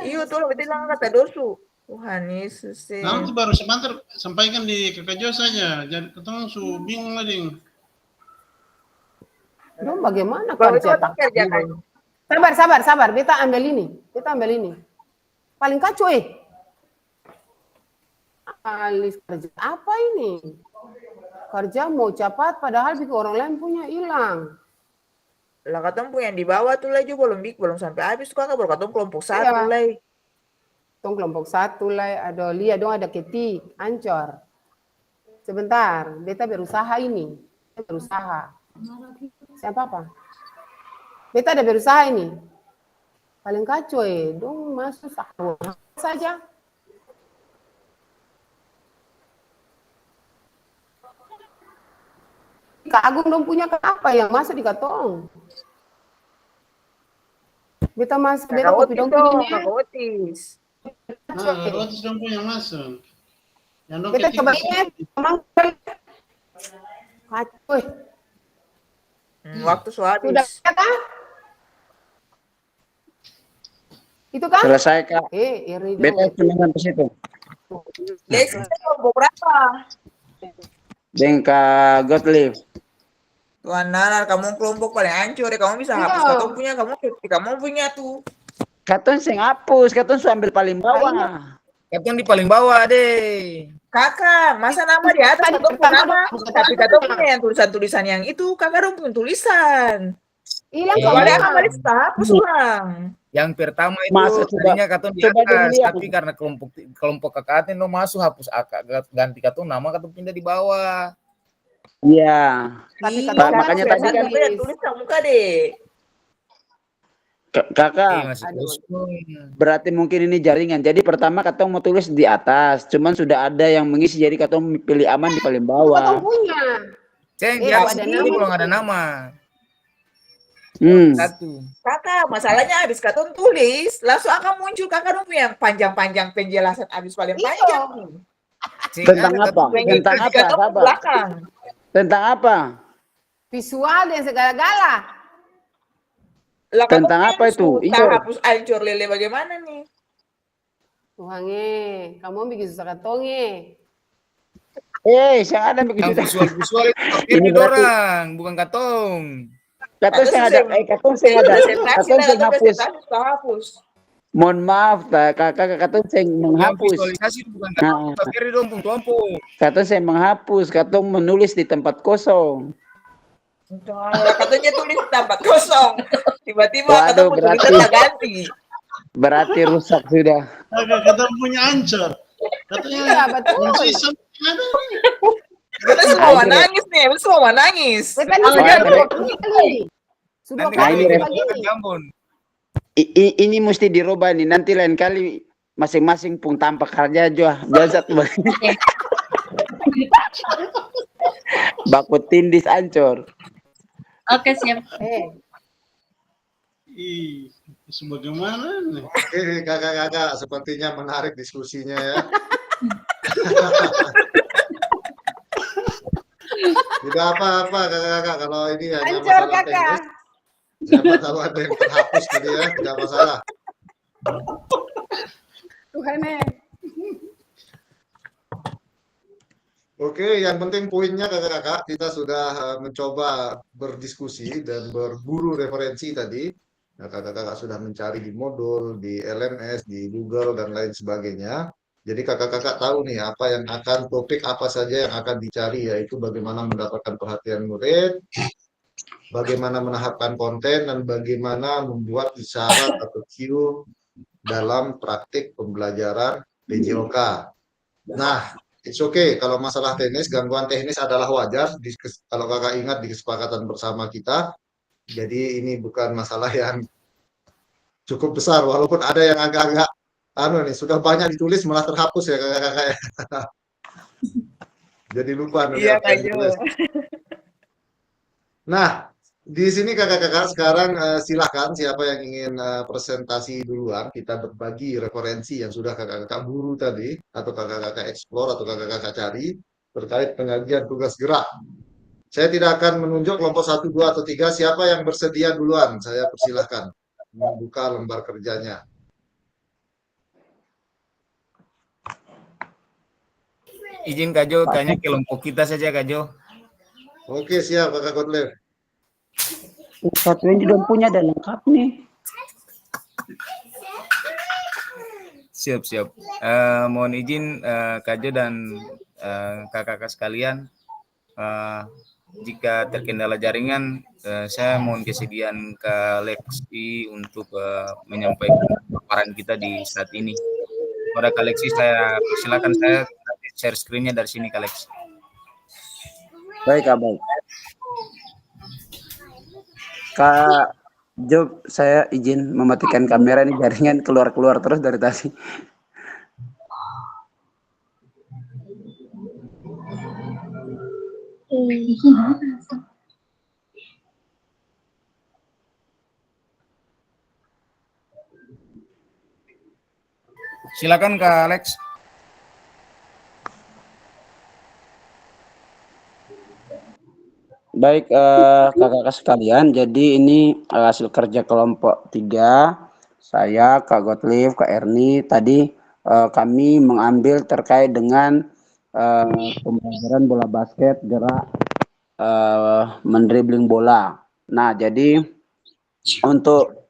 Iya tuh betul lang kata dosu. Tuhan Yesus. Nanti baru sebentar sampaikan di kakak Jo saja. Jadi ketemu bingung lagi. Dong bagaimana Baru kerja itu kerjakan. Sabar. Beta ambil ini. Paling kacau alis kerja apa ini? Kerja mau cepat padahal bikin orang lain punya hilang. Lah katong yang di bawah tuh lah juga belum sampai habis kakak, baru katong kelompok satu Iya. lah. Tong kelompok 1 lah, ada lihat dong ada ketik, ancor. Sebentar, beta berusaha ini. Beta berusaha. Siapa apa? Beta ada berusaha ini. Paling kacau dong masuk saja. Kak Agung dong punya apa yang masuk di katong? Beta masuk, beta kopi dong punya. Kakak Otis. Nah, rotis dong punya masuk. Yang dong Beta ketik coba di ingat, sana. kacau. Waktu Sudah habis. kata? Itu kan? Selesai Kak. Iri Beta dong. cuma sampai situ. Lex kelompok berapa? Deng Kak Gottlieb. Tuan Nanar, kamu kelompok paling hancur ya. Kamu bisa hapus Iya. katong punya, kamu punya tuh. Katong sing hapus, katong su ambil paling bawah. Katong di paling bawah deh. Kakak, masa nama di atas Tadi katong pun pertama nama, dong, tapi katong punya yang tulisan-tulisan yang itu, kakak dong punya tulisan. Hilang Soalnya semua. kakak lista hapus ulang. Yang pertama itu Masa coba- tadinya katong di coba atas, dilihat. tapi karena kelompok kakak no masuk hapus akak, ganti katong nama katong pindah di bawah. Iya. Tapi Ih, katong makanya masuk tadi kan tulis, tulis muka deh. Kakak, Masih aduh. kosong. berarti mungkin ini jaringan. Jadi pertama katong mau tulis di atas, cuman sudah ada yang mengisi, jadi katong pilih aman di paling Katong bawah. punya. Ceng, Kalau ya ada ini nama, belum ada nama. Satu. Kakak, masalahnya habis katong tulis, langsung akan muncul kakak dong yang panjang-panjang penjelasan habis paling Iya. panjang. Ceng, Tentang ada apa? katong Yang Tentang itu apa? katong ke Sabar. belakang. Tentang apa? Visual dan segala-gala. Lah, katong Tentang yang apa itu? suka Iyo. hapus ancur lele bagaimana nih? Tuhan kamu bikin susah katong Yang ada begitu. yang visual itu Ini ini berarti- dorang, bukan katong. Katong Atau sing ada, katong sing ada, presentasi katong lah, sing atau hapus. presentasi suka hapus. Mohon maaf, kakak katong sing Yang menghapus. visualisasi itu bukan katong, Nah. tapi dong tuampo. Katong sing menghapus, katong menulis di tempat kosong. Nah, katanya tulis tempat kosong. Tiba-tiba Waduh, katong tulisan berarti- tak ganti. Berarti rusak sudah. Agak katong punya ancor. Katanya Iya, betul. konsisten ada. Kita semua nangis nih, kita semua nangis. Beta ini Oh, sudah iya, dua kali. Sudah Nanti Nah, kali ini katong begini. ikut Jambon. Ini mesti dirubah nih, nanti lain kali masing-masing pun tampak kerja aja. Jangan satu baku tindis ancor. Oke, siap. Ih, sebagaimana nih? Oke, kakak-kakak, sepertinya menarik diskusinya ya. Tidak apa-apa kakak-kakak, kalau ini hanya Hancur masalah kakak. teknis. Siapa tahu ada yang terhapus tadi ya, tidak masalah. Tuhan Oke, yang penting poinnya kakak-kakak, kita sudah mencoba berdiskusi dan berburu referensi tadi. Nah, kakak-kakak sudah mencari di modul, di LMS, di Google, dan lain sebagainya. Jadi kakak-kakak tahu nih apa yang akan, topik apa saja yang akan dicari, yaitu bagaimana mendapatkan perhatian murid, bagaimana menahapkan konten, dan bagaimana membuat isyarat atau cue dalam praktik pembelajaran PJOK. Nah, it's okay kalau masalah teknis, gangguan teknis adalah wajar. Kalau kakak ingat di kesepakatan bersama kita, jadi ini bukan masalah yang cukup besar, walaupun ada yang agak-agak sudah banyak ditulis malah terhapus ya kakak-kakak ya. Jadi lupa nanti Iya, apa Kak yang Jo. ditulis. Nah, di sini kakak-kakak sekarang silakan siapa yang ingin presentasi duluan, kita berbagi referensi yang sudah kakak-kakak buru tadi, atau kakak-kakak explore, atau kakak-kakak cari terkait pengajian tugas gerak. Saya tidak akan menunjuk kelompok 1, 2, atau 3, siapa yang bersedia duluan, saya persilahkan membuka lembar kerjanya. Izin Kak Jo, tanya kelompok kita saja Kak Jo. Oke, siap kakak Gottlieb. Satu yang juga punya dan lengkap nih. Siap, siap. Mohon izin Kak Jo dan kakak-kakak sekalian, jika terkendala jaringan, saya mohon kesediaan Kak Lexi untuk menyampaikan paparan kita di saat ini. Pada Kak Lexi, saya persilakan, saya share screen-nya dari sini Kak Lexi. Baik, Kak, baik. Kak Job, saya izin mematikan kamera, ini jaringan keluar-keluar terus dari tadi. Silakan Kak Alex. Baik, kakak-kakak sekalian, jadi ini hasil kerja kelompok 3. Saya, Kak Gottlieb, Kak Erni, tadi kami mengambil terkait dengan pembelajaran bola basket gerak mendribling bola. Nah, jadi untuk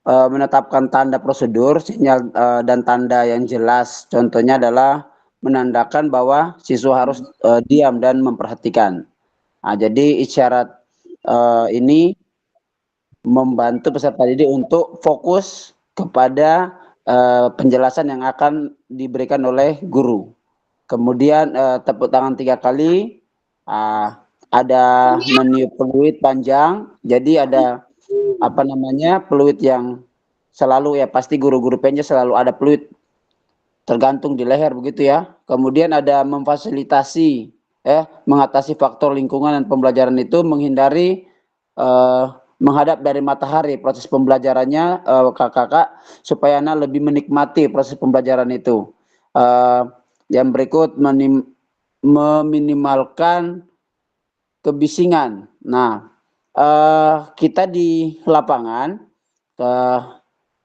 menetapkan tanda prosedur, sinyal dan tanda yang jelas, contohnya adalah menandakan bahwa siswa harus diam dan memperhatikan. Nah, jadi isyarat ini membantu peserta didik untuk fokus kepada penjelasan yang akan diberikan oleh guru. Kemudian tepuk tangan 3 kali, ada meniup peluit panjang, jadi ada apa namanya peluit yang selalu ya pasti guru-guru penja selalu ada peluit tergantung di leher begitu ya. Kemudian ada memfasilitasi mengatasi faktor lingkungan dan pembelajaran itu, menghindari menghadap dari matahari proses pembelajarannya kakak-kakak, supaya anak lebih menikmati proses pembelajaran itu. Yang berikut meminimalkan kebisingan. Nah, kita di lapangan,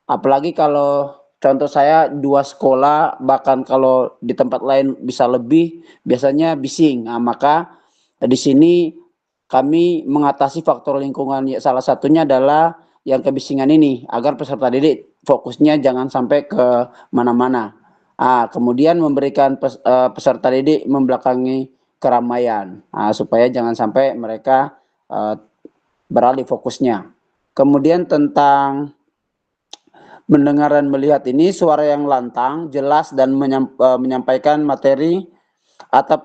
apalagi kalau contoh saya 2 sekolah, bahkan kalau di tempat lain bisa lebih, biasanya bising. Nah, maka di sini kami mengatasi faktor lingkungan. Salah satunya adalah yang kebisingan ini, agar peserta didik fokusnya jangan sampai ke mana-mana. Kemudian memberikan peserta didik membelakangi keramaian, supaya jangan sampai mereka beralih fokusnya. Kemudian tentang mendengar dan melihat ini, suara yang lantang, jelas dan menyampaikan materi atau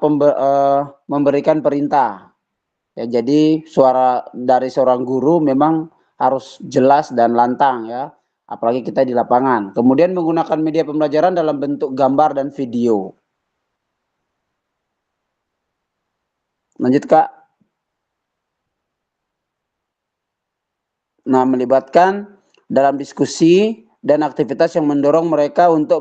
memberikan perintah. Ya, jadi suara dari seorang guru memang harus jelas dan lantang ya, apalagi kita di lapangan. Kemudian menggunakan media pembelajaran dalam bentuk gambar dan video. Lanjut Kak. Nah, melibatkan dalam diskusi dan aktivitas yang mendorong mereka untuk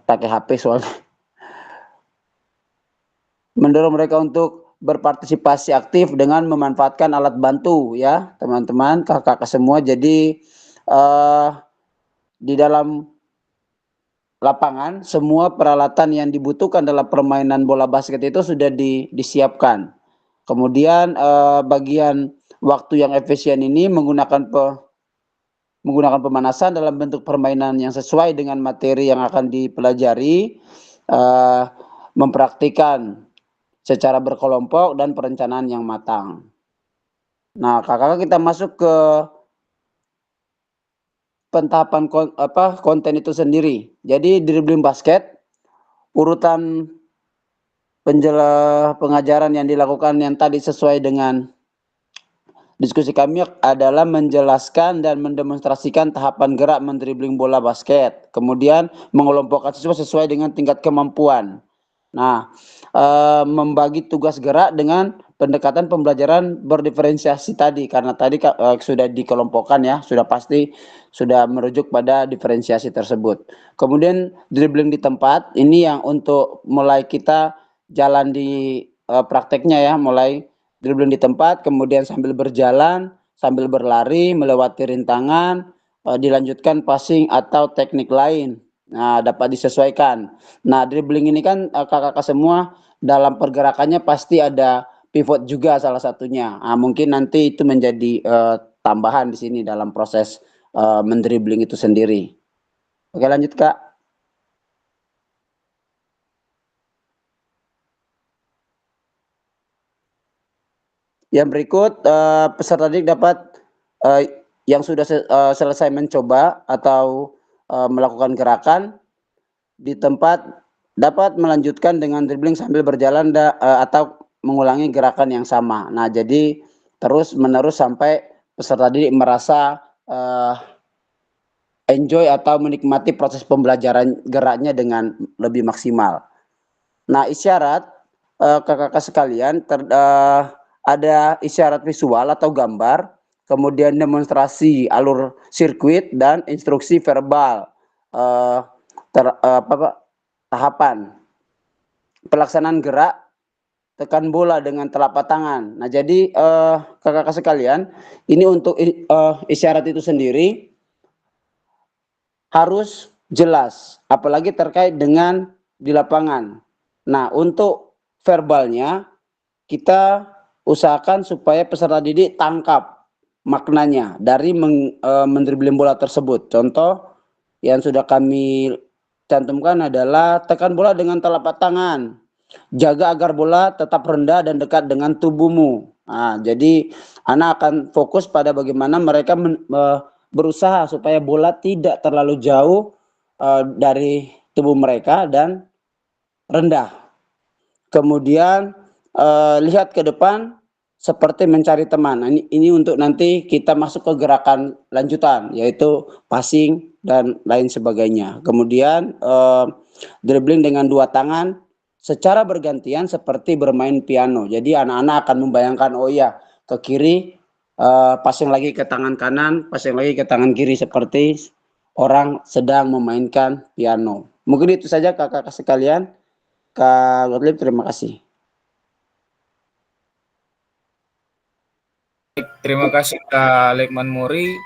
pakai HP soalnya. Mendorong mereka untuk berpartisipasi aktif dengan memanfaatkan alat bantu ya, teman-teman, kakak-kakak semua. Jadi di dalam lapangan semua peralatan yang dibutuhkan dalam permainan bola basket itu sudah disiapkan. Kemudian bagian waktu yang efisien ini menggunakan pemanasan dalam bentuk permainan yang sesuai dengan materi yang akan dipelajari, mempraktikkan secara berkelompok dan perencanaan yang matang. Nah, kakak-kakak kita masuk ke pentahapan konten itu sendiri. Jadi dribbling basket, urutan pengajaran yang dilakukan yang tadi sesuai dengan diskusi kami adalah menjelaskan dan mendemonstrasikan tahapan gerak mendribling bola basket. Kemudian mengelompokkan siswa sesuai dengan tingkat kemampuan. Nah, membagi tugas gerak dengan pendekatan pembelajaran berdiferensiasi tadi, karena tadi sudah dikelompokkan ya, sudah pasti sudah merujuk pada diferensiasi tersebut. Kemudian dribbling di tempat, ini yang untuk mulai kita jalan di prakteknya ya, mulai dribbling di tempat, kemudian sambil berjalan, sambil berlari, melewati rintangan, dilanjutkan passing atau teknik lain. Nah, dapat disesuaikan. Nah, dribbling ini kan kakak-kakak semua dalam pergerakannya pasti ada pivot juga salah satunya. Mungkin nanti itu menjadi tambahan di sini dalam proses mendribling itu sendiri. Oke, lanjut Kak. Yang berikut peserta didik dapat yang sudah selesai mencoba atau melakukan gerakan di tempat dapat melanjutkan dengan dribbling sambil berjalan atau mengulangi gerakan yang sama. Nah, jadi terus menerus sampai peserta didik merasa enjoy atau menikmati proses pembelajaran geraknya dengan lebih maksimal. Nah, isyarat kakak-kakak sekalian ada isyarat visual atau gambar, kemudian demonstrasi alur sirkuit dan instruksi verbal tahapan pelaksanaan gerak tekan bola dengan telapak tangan. Nah, jadi kakak-kakak sekalian, ini untuk isyarat itu sendiri harus jelas, apalagi terkait dengan di lapangan. Nah, untuk verbalnya kita usahakan supaya peserta didik tangkap maknanya dari mendribling bola tersebut. Contoh yang sudah kami cantumkan adalah tekan bola dengan telapak tangan. Jaga agar bola tetap rendah dan dekat dengan tubuhmu. Nah, jadi anak akan fokus pada bagaimana mereka berusaha supaya bola tidak terlalu jauh dari tubuh mereka dan rendah. Kemudian lihat ke depan seperti mencari teman. Nah, ini untuk nanti kita masuk ke gerakan lanjutan, yaitu passing dan lain sebagainya. Kemudian dribbling dengan dua tangan secara bergantian seperti bermain piano. Jadi anak-anak akan membayangkan, oh iya, ke kiri passing lagi ke tangan kanan, passing lagi ke tangan kiri seperti orang sedang memainkan piano. Mungkin itu saja kakak-kakak sekalian. Kak Gottlieb, terima kasih. Terima kasih Kak Lekman Mori,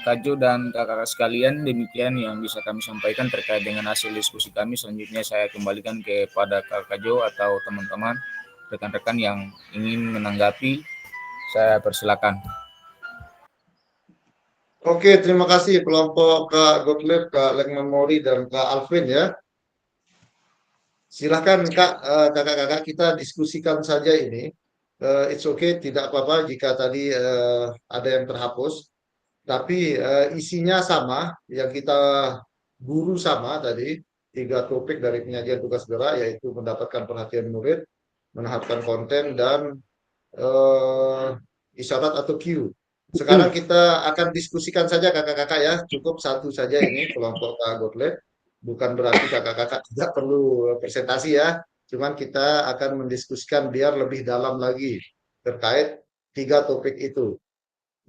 Kak Jo dan kakak-kakak sekalian. Demikian yang bisa kami sampaikan terkait dengan hasil diskusi kami. Selanjutnya saya kembalikan kepada Kak Jo atau teman-teman rekan-rekan yang ingin menanggapi. Saya persilakan. Oke, terima kasih kelompok Kak Gottlieb, Kak Lekman Mori, dan Kak Alvin ya. Silahkan Kak, kakak-kakak kita diskusikan saja ini. It's okay, tidak apa-apa jika tadi ada yang terhapus. Tapi isinya sama, yang kita guru sama tadi, 3 topik dari penyajian tugas gerak, yaitu mendapatkan perhatian murid, menaharkan konten, dan isyarat atau cue. Sekarang kita akan diskusikan saja kakak-kakak ya, cukup satu saja ini kelompok Kak Gottlieb. Bukan berarti kakak-kakak tidak perlu presentasi ya, cuman kita akan mendiskusikan biar lebih dalam lagi terkait 3 topik itu.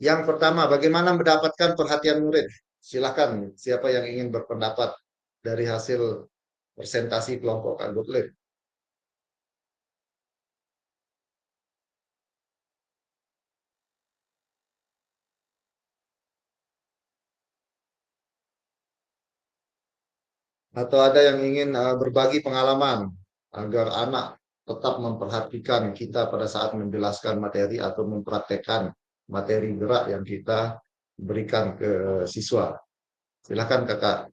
Yang pertama, bagaimana mendapatkan perhatian murid? Silakan, siapa yang ingin berpendapat dari hasil presentasi kelompok Kak Gottlieb? Atau ada yang ingin berbagi pengalaman agar anak tetap memperhatikan kita pada saat menjelaskan materi atau mempraktekkan materi gerak yang kita berikan ke siswa. Silakan kakak.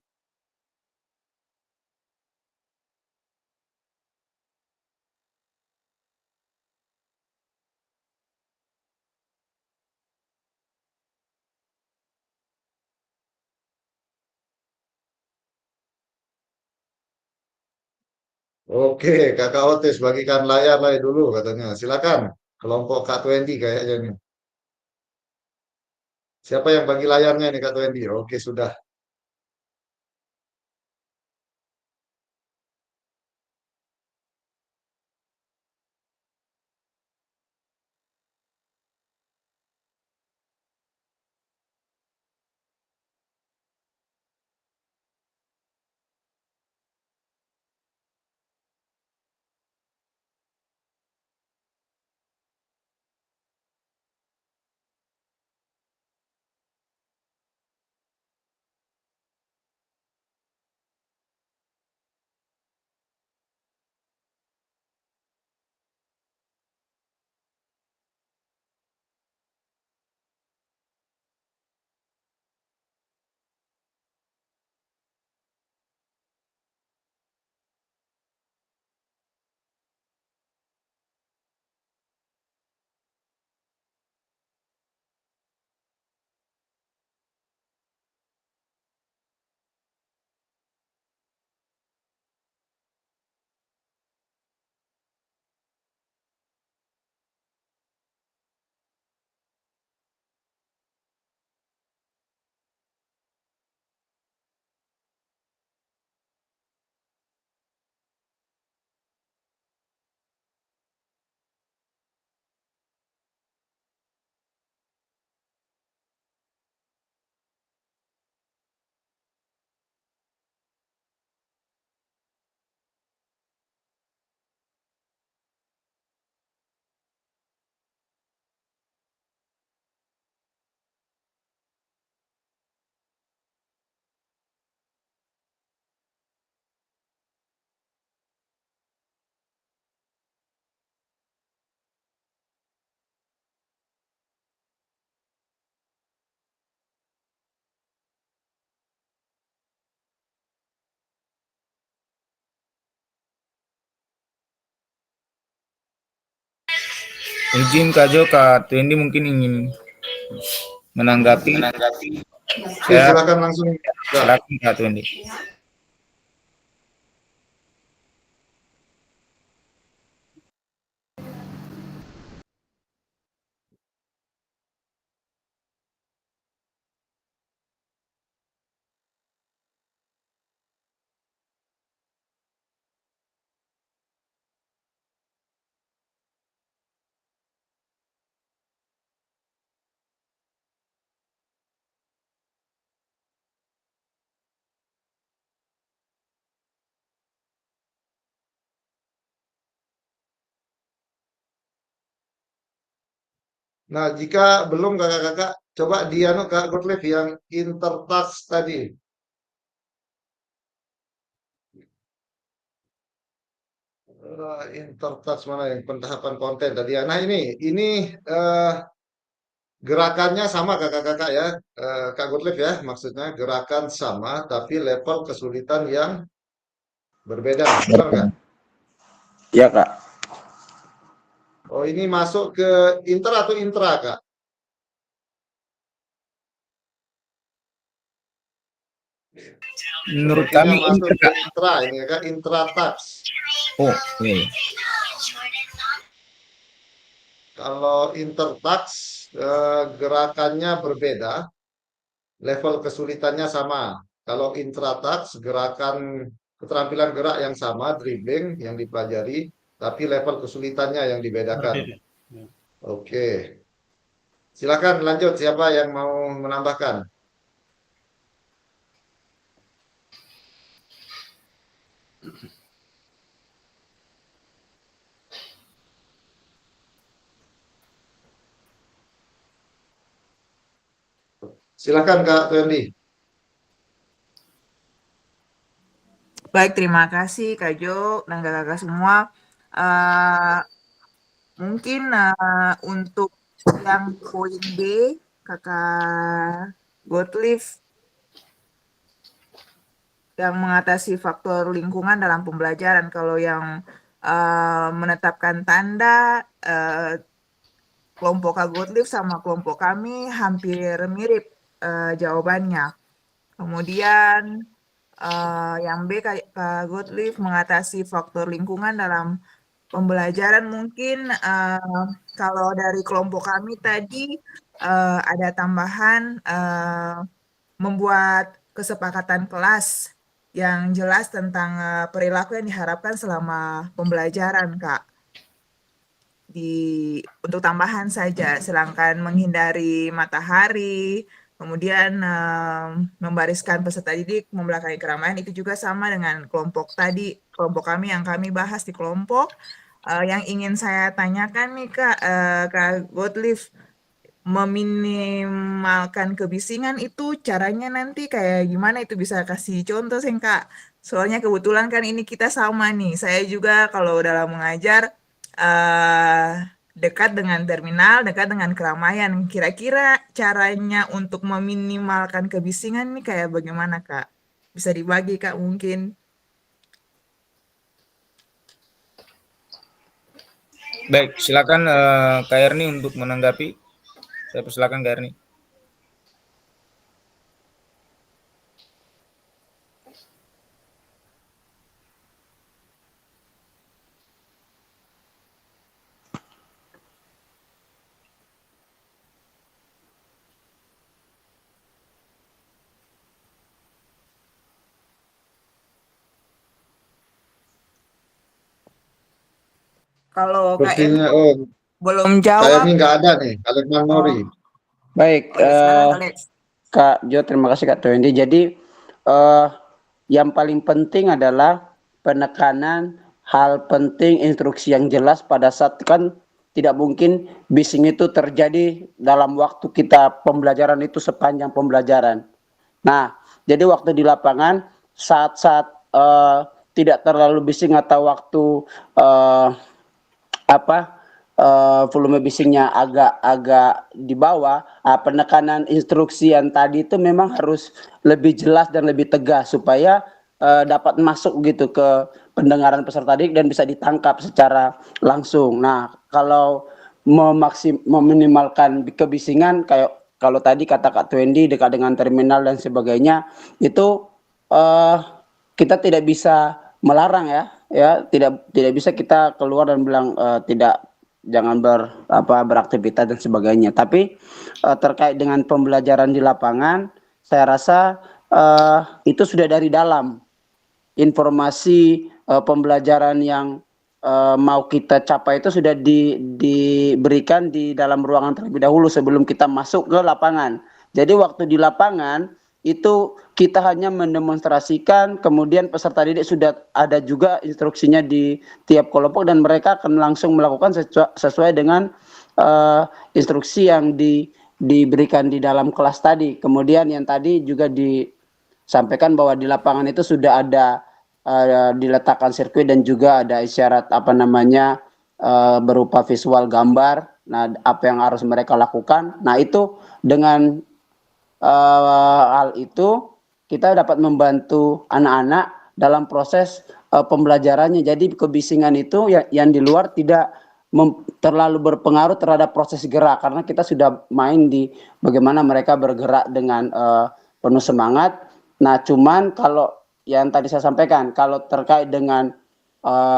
Oke, kakak Otis bagikan layar lah dulu katanya. Silakan, kelompok Kak Twenty kayaknya nih. Siapa yang bagi layarnya nih Kak Twenty? Oke, sudah. Izin Kak Jo, Kak Twendi mungkin ingin menanggapi. Oke, silakan langsung. Kak. Silakan Kak Twendi. Nah, jika belum kakak-kakak, coba dianu Kak Gottlieb yang intertask tadi. Intertask mana yang pentahapan konten tadi ya. Nah ini gerakannya sama kakak-kakak ya, Kak Gottlieb ya, maksudnya gerakan sama tapi level kesulitan yang berbeda, benar nggak? Iya, Kak. Oh ini masuk ke inter atau intra Kak? Menurut Sepertinya kami masuk inter, ke Kak. intra ini ya Kak, intratask. Oh, iya. Kalau intertask gerakannya berbeda, level kesulitannya sama. Kalau intratask gerakan keterampilan gerak yang sama, dribbling yang dipelajari, tapi level kesulitannya yang dibedakan. Berbeda. Ya. Oke. Silakan lanjut siapa yang mau menambahkan? Silakan Kak Twendi. Baik, terima kasih Kak Jo dan kakak-kakak semua. Eh, mungkin untuk yang poin B, Kakak Gottlieb yang mengatasi faktor lingkungan dalam pembelajaran. Kalau yang menetapkan tanda, kelompok Kak Gottlieb sama kelompok kami hampir mirip jawabannya. Kemudian yang B, Kak Gottlieb mengatasi faktor lingkungan dalam pembelajaran. Mungkin kalau dari kelompok kami tadi ada tambahan membuat kesepakatan kelas yang jelas tentang perilaku yang diharapkan selama pembelajaran, Kak. Untuk tambahan saja, sedangkan menghindari matahari, kemudian membariskan peserta didik membelakangi keramaian, itu juga sama dengan kelompok tadi, kelompok kami yang kami bahas di kelompok. Yang ingin saya tanyakan nih Kak Gottlieb, meminimalkan kebisingan itu caranya nanti kayak gimana, itu bisa kasih contoh sih Kak? Soalnya kebetulan kan ini kita sama nih, saya juga kalau dalam mengajar dekat dengan terminal, dekat dengan keramaian. Kira-kira caranya untuk meminimalkan kebisingan nih kayak bagaimana Kak? Bisa dibagi Kak mungkin? Baik, silakan Kak Erni untuk menanggapi. Saya persilakan Kak Erni. Kalau Kak Erni Sepertinya belum saya jawab. ini nggak ada nih, Alex Manori. Baik, Silakan Alex. Kak Jo, terima kasih Kak Twendi. Jadi yang paling penting adalah penekanan hal penting, instruksi yang jelas pada saat kan tidak mungkin bising itu terjadi dalam waktu kita pembelajaran itu sepanjang pembelajaran. Nah, jadi waktu di lapangan saat-saat tidak terlalu bising atau waktu volume bisingnya agak di bawah, penekanan instruksi yang tadi itu memang harus lebih jelas dan lebih tegas supaya dapat masuk gitu ke pendengaran peserta didik dan bisa ditangkap secara langsung. Nah, kalau meminimalkan kebisingan, kayak kalau tadi kata Kak Twendi dekat dengan terminal dan sebagainya, itu kita tidak bisa melarang ya tidak bisa kita keluar dan bilang tidak, jangan beraktivitas dan sebagainya. Tapi terkait dengan pembelajaran di lapangan, saya rasa itu sudah dari dalam informasi pembelajaran yang mau kita capai itu sudah diberikan di dalam ruangan terlebih dahulu sebelum kita masuk ke lapangan. Jadi waktu di lapangan itu kita hanya mendemonstrasikan, kemudian peserta didik sudah ada juga instruksinya di tiap kelompok dan mereka akan langsung melakukan sesuai dengan instruksi yang diberikan di dalam kelas tadi. Kemudian yang tadi juga disampaikan bahwa di lapangan itu sudah ada diletakkan sirkuit dan juga ada isyarat berupa visual gambar. Nah, apa yang harus mereka lakukan. Nah, itu dengan hal itu kita dapat membantu anak-anak dalam proses pembelajarannya. Jadi kebisingan itu yang di luar tidak terlalu berpengaruh terhadap proses gerak, karena kita sudah main di bagaimana mereka bergerak dengan penuh semangat. Nah, cuman kalau yang tadi saya sampaikan, kalau terkait dengan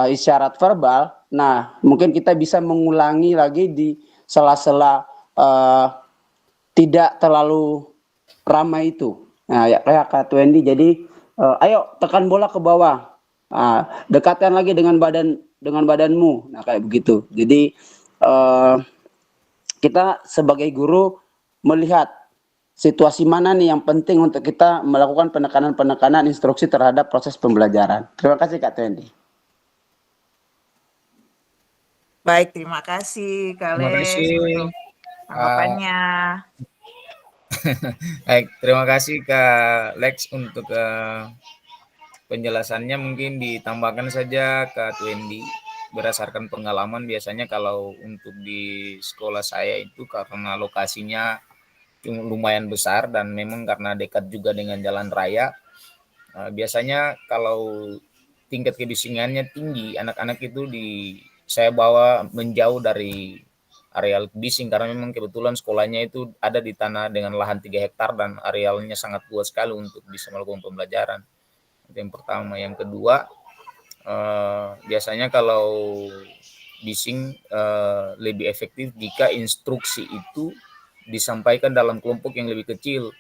isyarat verbal, nah mungkin kita bisa mengulangi lagi di sela-sela tidak terlalu ramai itu. Nah, ya kayak Kak Twendi, jadi ayo tekan bola ke bawah, dekatkan lagi dengan badanmu, nah kayak begitu. Jadi kita sebagai guru melihat situasi mana nih yang penting untuk kita melakukan penekanan instruksi terhadap proses pembelajaran. Terima kasih Kak Twendi. Baik, terima kasih Kak Terima Lex kasih. untuk tanggapannya. Baik, terima kasih Kak Lex untuk penjelasannya. Mungkin ditambahkan saja Kak Twendi, berdasarkan pengalaman biasanya kalau untuk di sekolah saya itu karena lokasinya lumayan besar dan memang karena dekat juga dengan jalan raya, biasanya kalau tingkat kebisingannya tinggi, anak-anak itu saya bawa menjauh dari areal bising karena memang kebetulan sekolahnya itu ada di tanah dengan lahan 3 hektar dan arealnya sangat luas sekali untuk bisa melakukan pembelajaran. Itu yang pertama. Yang kedua, biasanya kalau bising lebih efektif jika instruksi itu disampaikan dalam kelompok yang lebih kecil.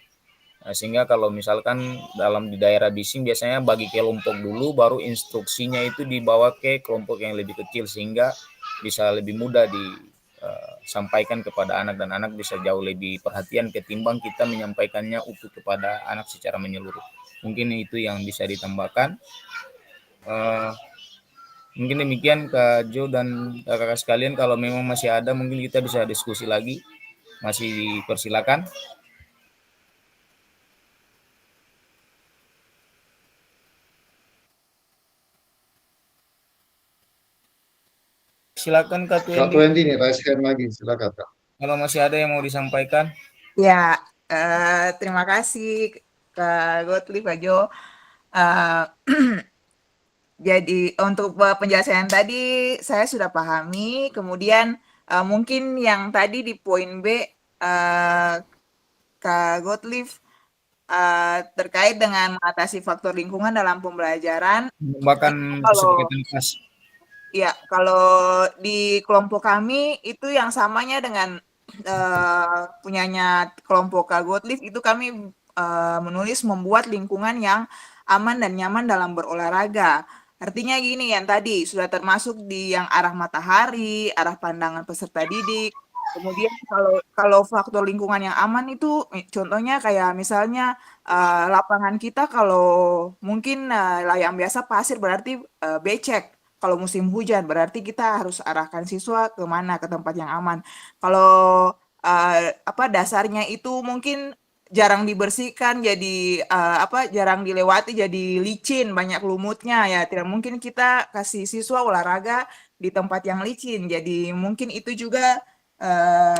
Nah, sehingga kalau misalkan di daerah bising biasanya bagi kelompok dulu, baru instruksinya itu dibawa ke kelompok yang lebih kecil sehingga bisa lebih mudah disampaikan kepada anak dan anak bisa jauh lebih perhatian ketimbang kita menyampaikannya utuh kepada anak secara menyeluruh. Mungkin itu yang bisa ditambahkan. Mungkin demikian Kak Jo dan kakak sekalian. Kalau memang masih ada mungkin kita bisa diskusi lagi. Masih dipersilakan. Silakan Kak Kak Twendi. Twendi nih, raise hand lagi, silakan Kak. Kalau masih ada yang mau disampaikan. Ya, terima kasih Kak Gottlieb, Pak Jo. Jadi untuk penjelasan tadi saya sudah pahami. Kemudian mungkin yang tadi di poin B Kak Gottlieb terkait dengan mengatasi faktor lingkungan dalam pembelajaran. Bahkan Kalau ya, kalau di kelompok kami itu yang samanya dengan punyanya kelompok Kak Gottlieb itu kami menulis membuat lingkungan yang aman dan nyaman dalam berolahraga. Artinya gini, yang tadi sudah termasuk di yang arah matahari, arah pandangan peserta didik. Kemudian kalau faktor lingkungan yang aman itu contohnya kayak misalnya lapangan kita kalau mungkin yang biasa pasir berarti becek. Kalau musim hujan berarti kita harus arahkan siswa ke mana, ke tempat yang aman. Kalau dasarnya itu mungkin jarang dibersihkan, jadi jarang dilewati, jadi licin, banyak lumutnya ya. Tidak mungkin kita kasih siswa olahraga di tempat yang licin. Jadi mungkin itu juga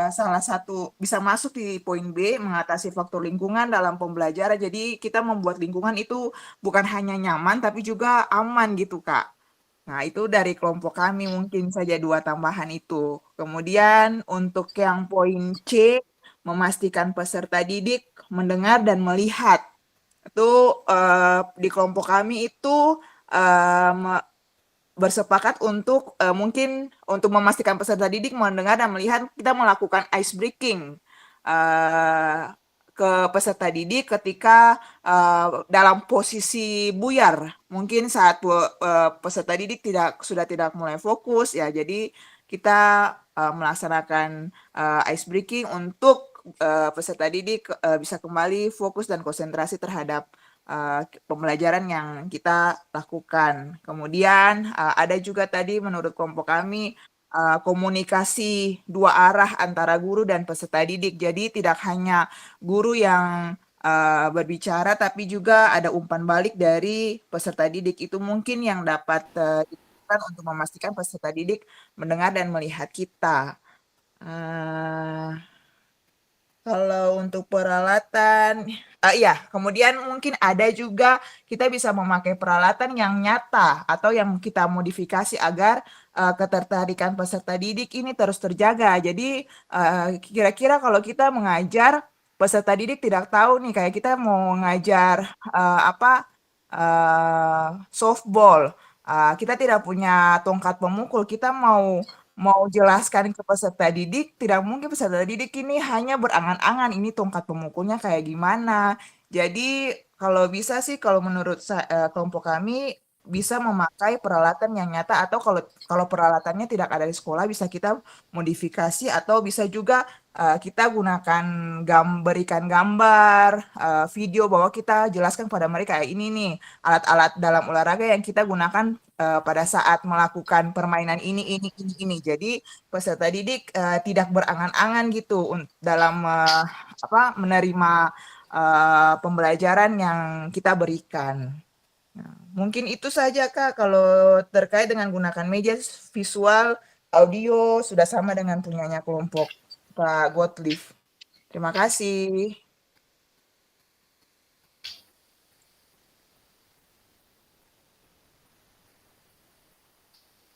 salah satu bisa masuk di poin B, mengatasi faktor lingkungan dalam pembelajaran. Jadi kita membuat lingkungan itu bukan hanya nyaman tapi juga aman gitu Kak. Nah, itu dari kelompok kami mungkin saja 2 tambahan itu. Kemudian untuk yang poin C, memastikan peserta didik mendengar dan melihat. Itu di kelompok kami itu bersepakat untuk mungkin untuk memastikan peserta didik mendengar dan melihat, kita melakukan ice breaking ke peserta didik ketika dalam posisi buyar. Mungkin saat peserta didik sudah tidak mulai fokus ya, jadi kita melaksanakan ice breaking untuk peserta didik bisa kembali fokus dan konsentrasi terhadap pembelajaran yang kita lakukan. Kemudian ada juga tadi menurut kelompok kami komunikasi 2 arah antara guru dan peserta didik. Jadi tidak hanya guru yang berbicara, tapi juga ada umpan balik dari peserta didik. Itu mungkin yang dapat dilakukan untuk memastikan peserta didik mendengar dan melihat kita. Kalau untuk peralatan, iya, kemudian mungkin ada juga kita bisa memakai peralatan yang nyata atau yang kita modifikasi agar ketertarikan peserta didik ini terus terjaga. Jadi kira-kira kalau kita mengajar peserta didik tidak tahu nih, kayak kita mau ngajar softball, kita tidak punya tongkat pemukul, kita mau jelaskan ke peserta didik, tidak mungkin peserta didik ini hanya berangan-angan ini tongkat pemukulnya kayak gimana. Jadi kalau bisa sih, kalau menurut kelompok kami bisa memakai peralatan yang nyata, atau kalau peralatannya tidak ada di sekolah bisa kita modifikasi, atau bisa juga kita gunakan berikan gambar, video, bahwa kita jelaskan pada mereka ini nih alat-alat dalam olahraga yang kita gunakan pada saat melakukan permainan ini. Jadi peserta didik tidak berangan-angan gitu dalam menerima pembelajaran yang kita berikan. Nah, mungkin itu saja Kak, kalau terkait dengan gunakan media visual, audio sudah sama dengan punyanya kelompok Pak Gottlieb. Terima kasih.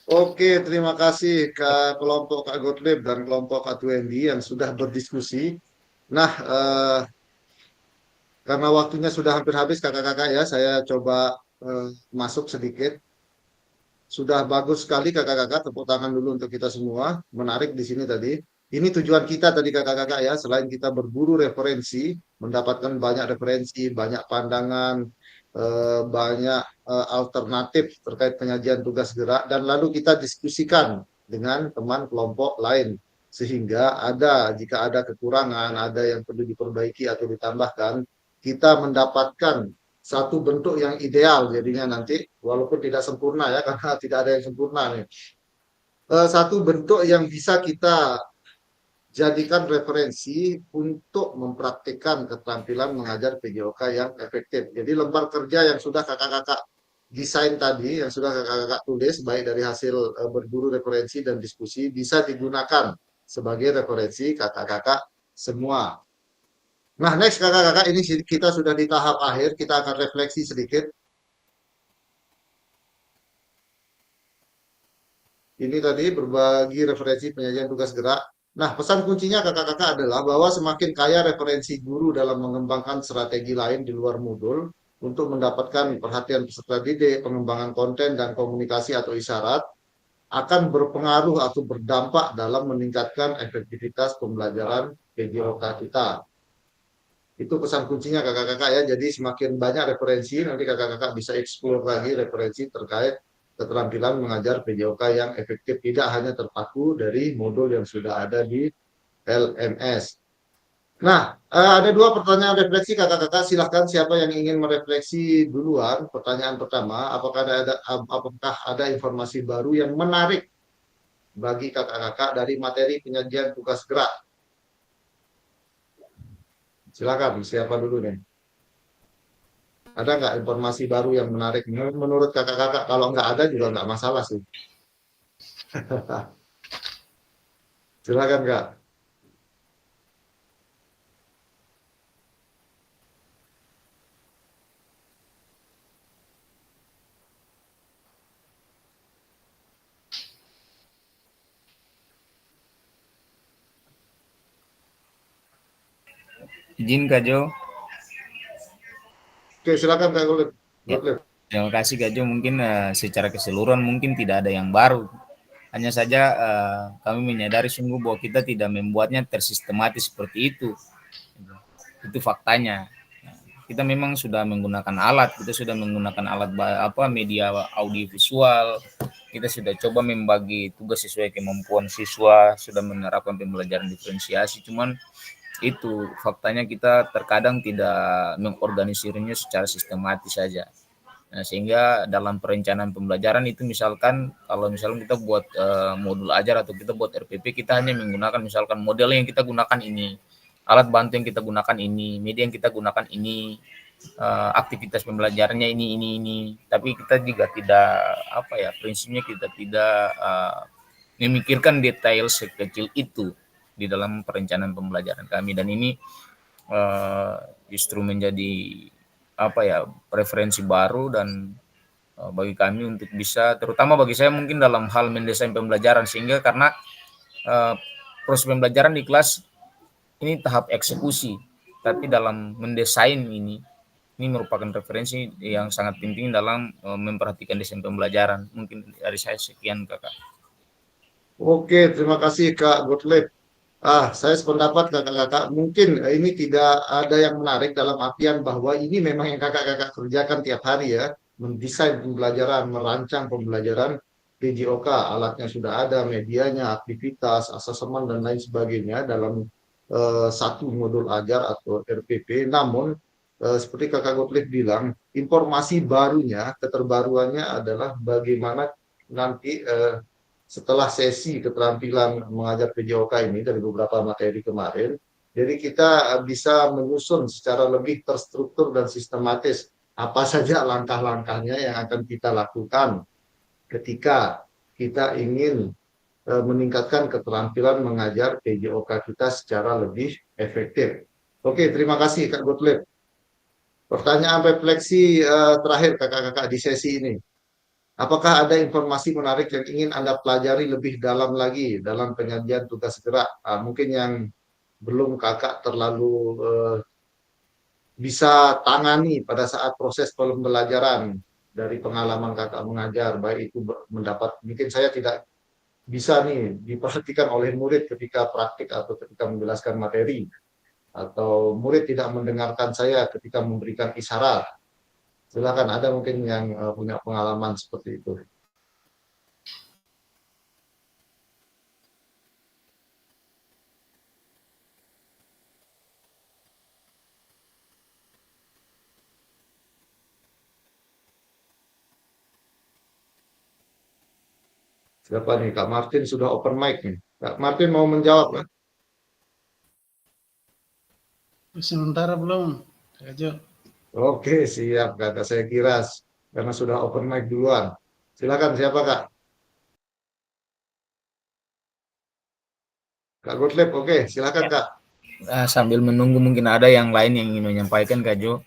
Oke, terima kasih ke kelompok Kak Gottlieb dan kelompok Kak Wendy yang sudah berdiskusi. Nah, karena waktunya sudah hampir habis kakak-kakak ya, saya coba masuk sedikit. Sudah bagus sekali kakak-kakak, tepuk tangan dulu untuk kita semua. Menarik di sini tadi. Ini tujuan kita tadi kakak-kakak ya, selain kita berburu referensi, mendapatkan banyak referensi, banyak pandangan, banyak alternatif terkait penyajian tugas gerak, dan lalu kita diskusikan dengan teman kelompok lain. Sehingga jika ada kekurangan, ada yang perlu diperbaiki atau ditambahkan, kita mendapatkan satu bentuk yang ideal jadinya nanti, walaupun tidak sempurna ya, karena tidak ada yang sempurna nih. Satu bentuk yang bisa kita jadikan referensi untuk mempraktikkan keterampilan mengajar PJOK yang efektif. Jadi lembar kerja yang sudah kakak-kakak desain tadi, yang sudah kakak-kakak tulis, baik dari hasil berburu referensi dan diskusi, bisa digunakan sebagai referensi kakak-kakak semua. Nah, next kakak-kakak, ini kita sudah di tahap akhir, kita akan refleksi sedikit. Ini tadi berbagi referensi penyajian tugas gerak. Nah, pesan kuncinya kakak-kakak adalah bahwa semakin kaya referensi guru dalam mengembangkan strategi lain di luar modul untuk mendapatkan perhatian peserta didik, pengembangan konten dan komunikasi atau isyarat, akan berpengaruh atau berdampak dalam meningkatkan efektivitas pembelajaran PJOK kita. Itu pesan kuncinya kakak-kakak ya. Jadi semakin banyak referensi, nanti kakak-kakak bisa explore lagi referensi terkait keterampilan mengajar PJOK yang efektif, tidak hanya terpaku dari modul yang sudah ada di LMS. Nah, ada 2 pertanyaan refleksi kakak-kakak. Silahkan siapa yang ingin merefleksi duluan. Pertanyaan pertama, apakah ada informasi baru yang menarik bagi kakak-kakak dari materi penyajian tugas gerak? Silakan, siapa dulu nih? Ada nggak informasi baru yang menarik menurut kakak-kakak? Kalau nggak ada juga nggak masalah sih. Silakan Kak. Izin Kak Jo. Oke, silakan Kak Gotlib. Ya, terima kasih Kak Jo. Mungkin secara keseluruhan mungkin tidak ada yang baru. Hanya saja kami menyadari sungguh bahwa kita tidak membuatnya tersistematis seperti itu. Itu faktanya. Kita memang sudah menggunakan alat, kita sudah menggunakan alat media audiovisual, kita sudah coba membagi tugas sesuai kemampuan siswa, sudah menerapkan pembelajaran diferensiasi, cuman itu faktanya kita terkadang tidak mengorganisirnya secara sistematis saja. Nah, sehingga dalam perencanaan pembelajaran itu misalkan kalau misalkan kita buat modul ajar atau kita buat RPP, kita hanya menggunakan misalkan model yang kita gunakan ini, alat bantu yang kita gunakan ini, media yang kita gunakan ini, aktivitas pembelajarannya ini. Tapi kita juga tidak prinsipnya kita tidak memikirkan detail sekecil itu di dalam perencanaan pembelajaran kami, dan ini justru menjadi preferensi baru dan bagi kami untuk bisa, terutama bagi saya mungkin dalam hal mendesain pembelajaran, sehingga karena proses pembelajaran di kelas ini tahap eksekusi, tapi dalam mendesain ini merupakan referensi yang sangat penting dalam memperhatikan desain pembelajaran. Mungkin dari saya sekian Kakak. Oke, terima kasih Kak Gotlib. Saya sependapat kakak-kakak, mungkin ini tidak ada yang menarik dalam artian bahwa ini memang yang kakak-kakak kerjakan tiap hari ya, mendesain pembelajaran, merancang pembelajaran PJOK, alatnya sudah ada, medianya, aktivitas, asesmen dan lain sebagainya dalam satu modul ajar atau RPP. Namun seperti kakak Gotlib bilang, informasi barunya, keterbaruannya adalah bagaimana nanti setelah sesi keterampilan mengajar PJOK ini dari beberapa materi kemarin, jadi kita bisa menyusun secara lebih terstruktur dan sistematis apa saja langkah-langkahnya yang akan kita lakukan ketika kita ingin meningkatkan keterampilan mengajar PJOK kita secara lebih efektif. Oke, terima kasih Kak Gotlib. Pertanyaan refleksi terakhir kakak-kakak di sesi ini. Apakah ada informasi menarik yang ingin Anda pelajari lebih dalam lagi dalam penyajian tugas gerak? Mungkin yang belum kakak terlalu bisa tangani pada saat proses pembelajaran dari pengalaman kakak mengajar, baik itu mendapat, mungkin saya tidak bisa nih diperhatikan oleh murid ketika praktik atau ketika menjelaskan materi, atau murid tidak mendengarkan saya ketika memberikan isyarat. Silakan, ada mungkin yang punya pengalaman seperti itu. Siapa nih? Kak Martin sudah open mic nih. Kak Martin mau menjawab kan? Sementara belum, Kak Jo. Oke, siap kakak. Saya kira karena sudah open mic duluan. Silakan, siapa Kak? Kak Gotlib, oke. Silakan Kak. Sambil menunggu mungkin ada yang lain yang ingin menyampaikan Kak Jo.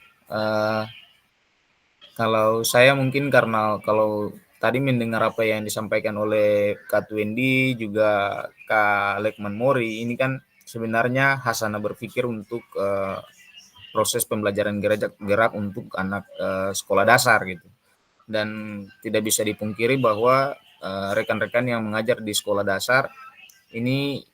Kalau saya mungkin karena kalau tadi mendengar apa yang disampaikan oleh Kak Wendy juga Kak Lekman Mori, ini kan sebenarnya Hasana berpikir untuk proses pembelajaran gerak untuk anak sekolah dasar gitu. Dan tidak bisa dipungkiri bahwa rekan-rekan yang mengajar di sekolah dasar ini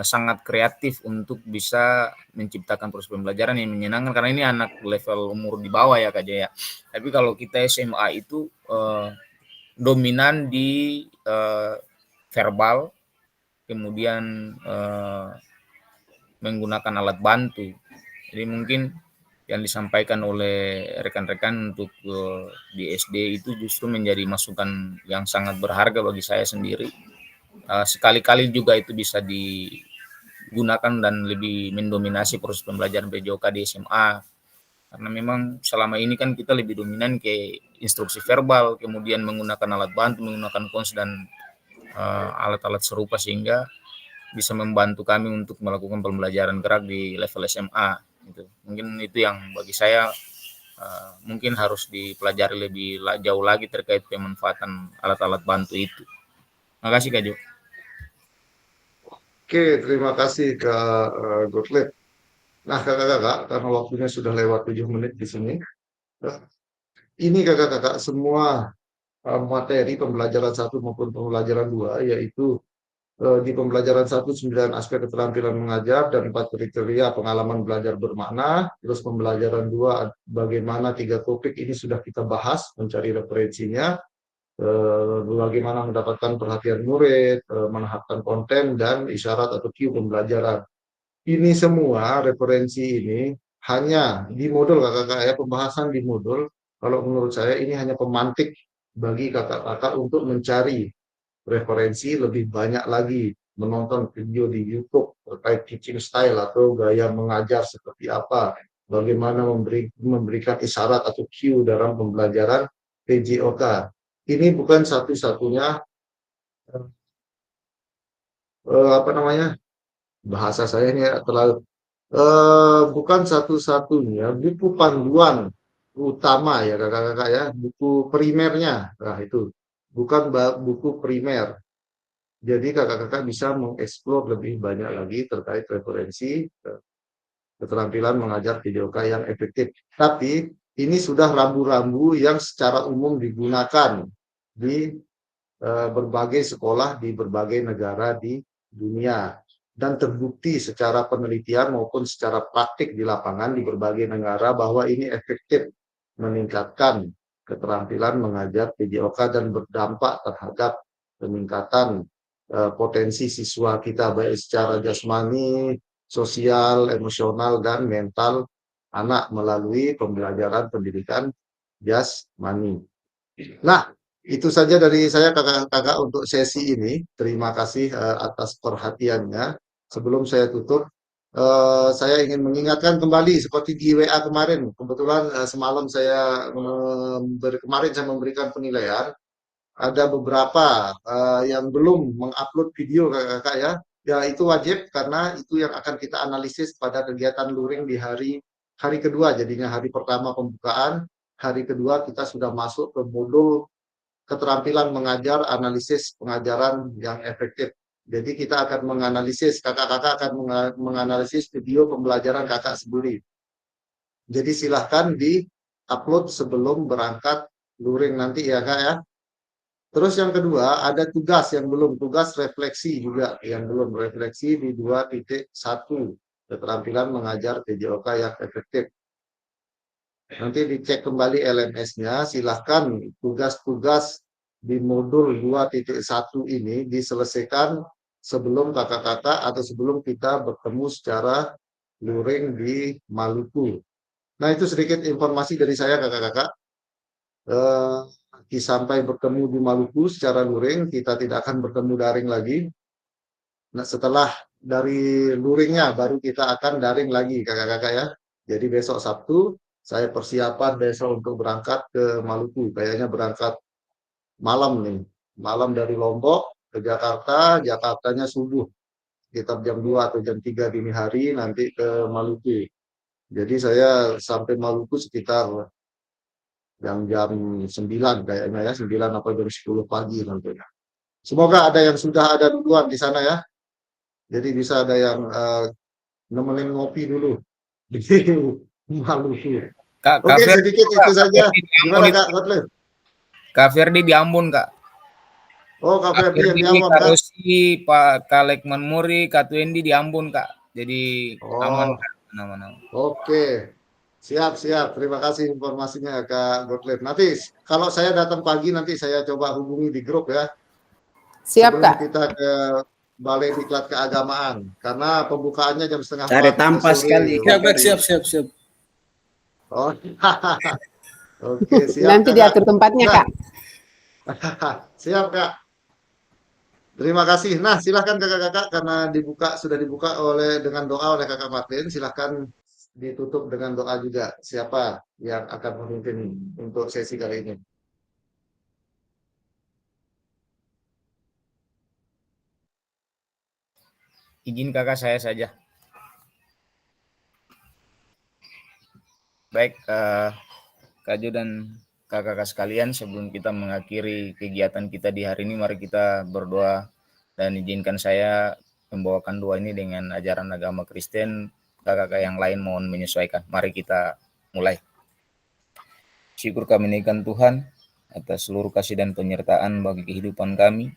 sangat kreatif untuk bisa menciptakan proses pembelajaran yang menyenangkan, karena ini anak level umur di bawah ya Kak Jaya. Tapi kalau kita SMA itu dominan di verbal, kemudian menggunakan alat bantu. Jadi mungkin yang disampaikan oleh rekan-rekan untuk di SD itu justru menjadi masukan yang sangat berharga bagi saya sendiri. Sekali-kali juga itu bisa digunakan dan lebih mendominasi proses pembelajaran PJOK di SMA. Karena memang selama ini kan kita lebih dominan ke instruksi verbal, kemudian menggunakan alat bantu, menggunakan kons dan alat-alat serupa, sehingga bisa membantu kami untuk melakukan pembelajaran gerak di level SMA. Gitu. Mungkin itu yang bagi saya mungkin harus dipelajari lebih jauh lagi terkait pemanfaatan alat-alat bantu itu. Terima kasih Kak Jo. Oke, terima kasih Kak Gotlib. Nah, kakak-kakak, karena waktunya sudah lewat 7 menit di sini. Ini kakak-kakak semua materi pembelajaran 1 maupun pembelajaran 2, yaitu di pembelajaran 1 9 aspek keterampilan mengajar dan 4 kriteria pengalaman belajar bermakna. Terus pembelajaran 2 bagaimana 3 topik ini sudah kita bahas, mencari referensinya, bagaimana mendapatkan perhatian murid, menahapkan konten dan isyarat atau cue pembelajaran. Ini semua referensi ini hanya di modul kakak-kakak ya, pembahasan di modul. Kalau menurut saya ini hanya pemantik bagi kakak-kakak untuk mencari referensi lebih banyak lagi, menonton video di YouTube terkait teaching style atau gaya mengajar seperti apa, bagaimana memberikan isyarat atau cue dalam pembelajaran PJOK. Ini bukan satu-satunya apa namanya, bahasa saya ini terlalu bukan satu-satunya buku panduan utama ya kakak-kakak ya, buku primernya. Nah itu bukan buku primer. Jadi kakak-kakak bisa mengeksplor lebih banyak lagi terkait referensi keterampilan mengajar PJOK yang efektif. Tapi ini sudah rambu-rambu yang secara umum digunakan di berbagai sekolah di berbagai negara di dunia dan terbukti secara penelitian maupun secara praktik di lapangan di berbagai negara bahwa ini efektif meningkatkan keterampilan mengajar PJOK dan berdampak terhadap peningkatan potensi siswa kita baik secara jasmani, sosial, emosional dan mental anak melalui pembelajaran pendidikan jasmani. Nah, itu saja dari saya kakak-kakak untuk sesi ini. Terima kasih atas perhatiannya. Sebelum saya tutup, saya ingin mengingatkan kembali seperti di WA kemarin. Kebetulan semalam kemarin saya memberikan penilaian. Ada beberapa yang belum mengupload video kakak-kakak ya. Ya itu wajib karena itu yang akan kita analisis pada kegiatan luring di hari kedua. Jadinya hari pertama pembukaan, hari kedua kita sudah masuk ke modul keterampilan mengajar, analisis pengajaran yang efektif. Jadi kita akan menganalisis, kakak-kakak akan menganalisis video pembelajaran kakak sendiri. Jadi silahkan di-upload sebelum berangkat luring nanti ya kak ya. Terus yang kedua, ada tugas yang belum, tugas refleksi juga yang belum, refleksi di 2.1, keterampilan mengajar PJOK yang efektif. Nanti dicek kembali LMS-nya, silahkan tugas-tugas di modul 2.1 ini diselesaikan sebelum kakak-kakak atau sebelum kita bertemu secara luring di Maluku. Nah itu sedikit informasi dari saya kakak-kakak. Sampai bertemu di Maluku secara luring, kita tidak akan bertemu daring lagi. Nah setelah dari luringnya baru kita akan daring lagi kakak-kakak ya. Jadi besok Sabtu saya persiapan besok untuk berangkat ke Maluku. Kayaknya berangkat malam nih. Malam dari Lombok ke Jakarta, Jakartanya subuh. Sekitar jam 2 atau jam 3 dini hari nanti ke Maluku. Jadi saya sampai Maluku sekitar jam 9 kayaknya ya, 9 atau jam 10 pagi nantinya. Semoga ada yang sudah ada duluan di sana ya. Jadi bisa ada yang nemenin ngopi dulu di Maluku. Oke, sedikit itu saja. Gimana Kak Gottlieb? Kak Ferdi di Ambon, Kak. Oh, Kak Ferdi yang di Ambon, Kak Kak. Rosi, Pak Kak Lekman Muri, Kak Twendi di Ambon, Kak. Jadi aman, Kak. Aman. Oke. Siap. Terima kasih informasinya Kak Gottlieb. Nanti kalau saya datang pagi nanti saya coba hubungi di grup ya. Siap sebelum Kak. kita ke Balai Diklat Keagamaan karena pembukaannya jam 3:30. Cari tampak sekali. Siap. Oh, oke siap. Nanti Kak. diatur tempatnya Nah. Kak. Siap Kak. Terima kasih. Nah, silahkan kakak-kakak karena sudah dibuka dengan doa oleh Kakak Martin. Silahkan ditutup dengan doa juga. Siapa yang akan memimpin untuk sesi kali ini? Izin kakak saya saja. Baik, Kak Jo dan kakak-kakak sekalian, sebelum kita mengakhiri kegiatan kita di hari ini, mari kita berdoa dan izinkan saya membawakan doa ini dengan ajaran agama Kristen kakak-kakak yang lain mohon menyesuaikan. Mari kita mulai. Syukur kami naikkan Tuhan atas seluruh kasih dan penyertaan bagi kehidupan kami.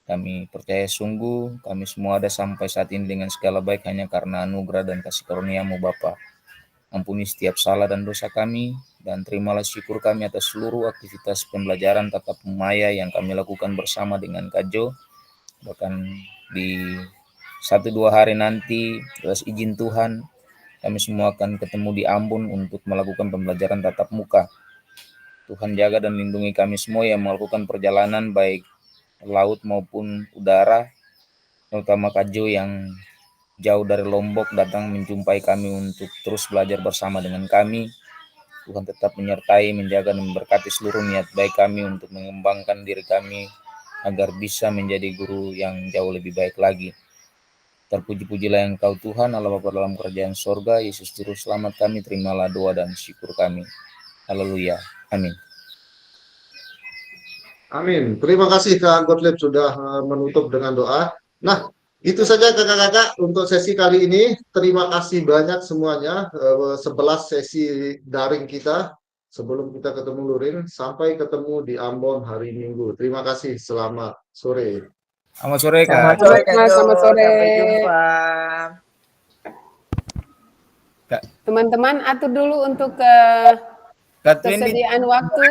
Kami percaya sungguh kami semua ada sampai saat ini dengan segala baik hanya karena anugerah dan kasih karunia-Mu Bapa. Ampuni setiap salah dan dosa kami, dan terimalah syukur kami atas seluruh aktivitas pembelajaran tatap maya yang kami lakukan bersama dengan Kak Jo. Bahkan di 1-2 hari nanti, atas izin Tuhan, kami semua akan ketemu di Ambon untuk melakukan pembelajaran tatap muka. Tuhan jaga dan lindungi kami semua yang melakukan perjalanan baik laut maupun udara, terutama Kak Jo yang jauh dari Lombok datang menjumpai kami untuk terus belajar bersama dengan kami. Tuhan tetap menyertai, menjaga, dan memberkati seluruh niat baik kami untuk mengembangkan diri kami agar bisa menjadi guru yang jauh lebih baik lagi. Terpuji-pujilah Engkau Tuhan, Allah Bapa dalam kerajaan sorga, Yesus Juru Selamat kami, terimalah doa dan syukur kami. Haleluya. Amin. Amin. Terima kasih Kak Gottlieb sudah menutup dengan doa. Nah, itu saja kakak-kakak untuk sesi kali ini. Terima kasih banyak semuanya. 11 sesi daring kita sebelum kita ketemu Lurin. Sampai ketemu di Ambon hari Minggu. Terima kasih. Selamat sore. Selamat sore, Kak. Selamat sore, Kak Jo. Selamat sore. Sampai jumpa. Teman-teman atur dulu untuk Kak Twenty, kesediaan waktu.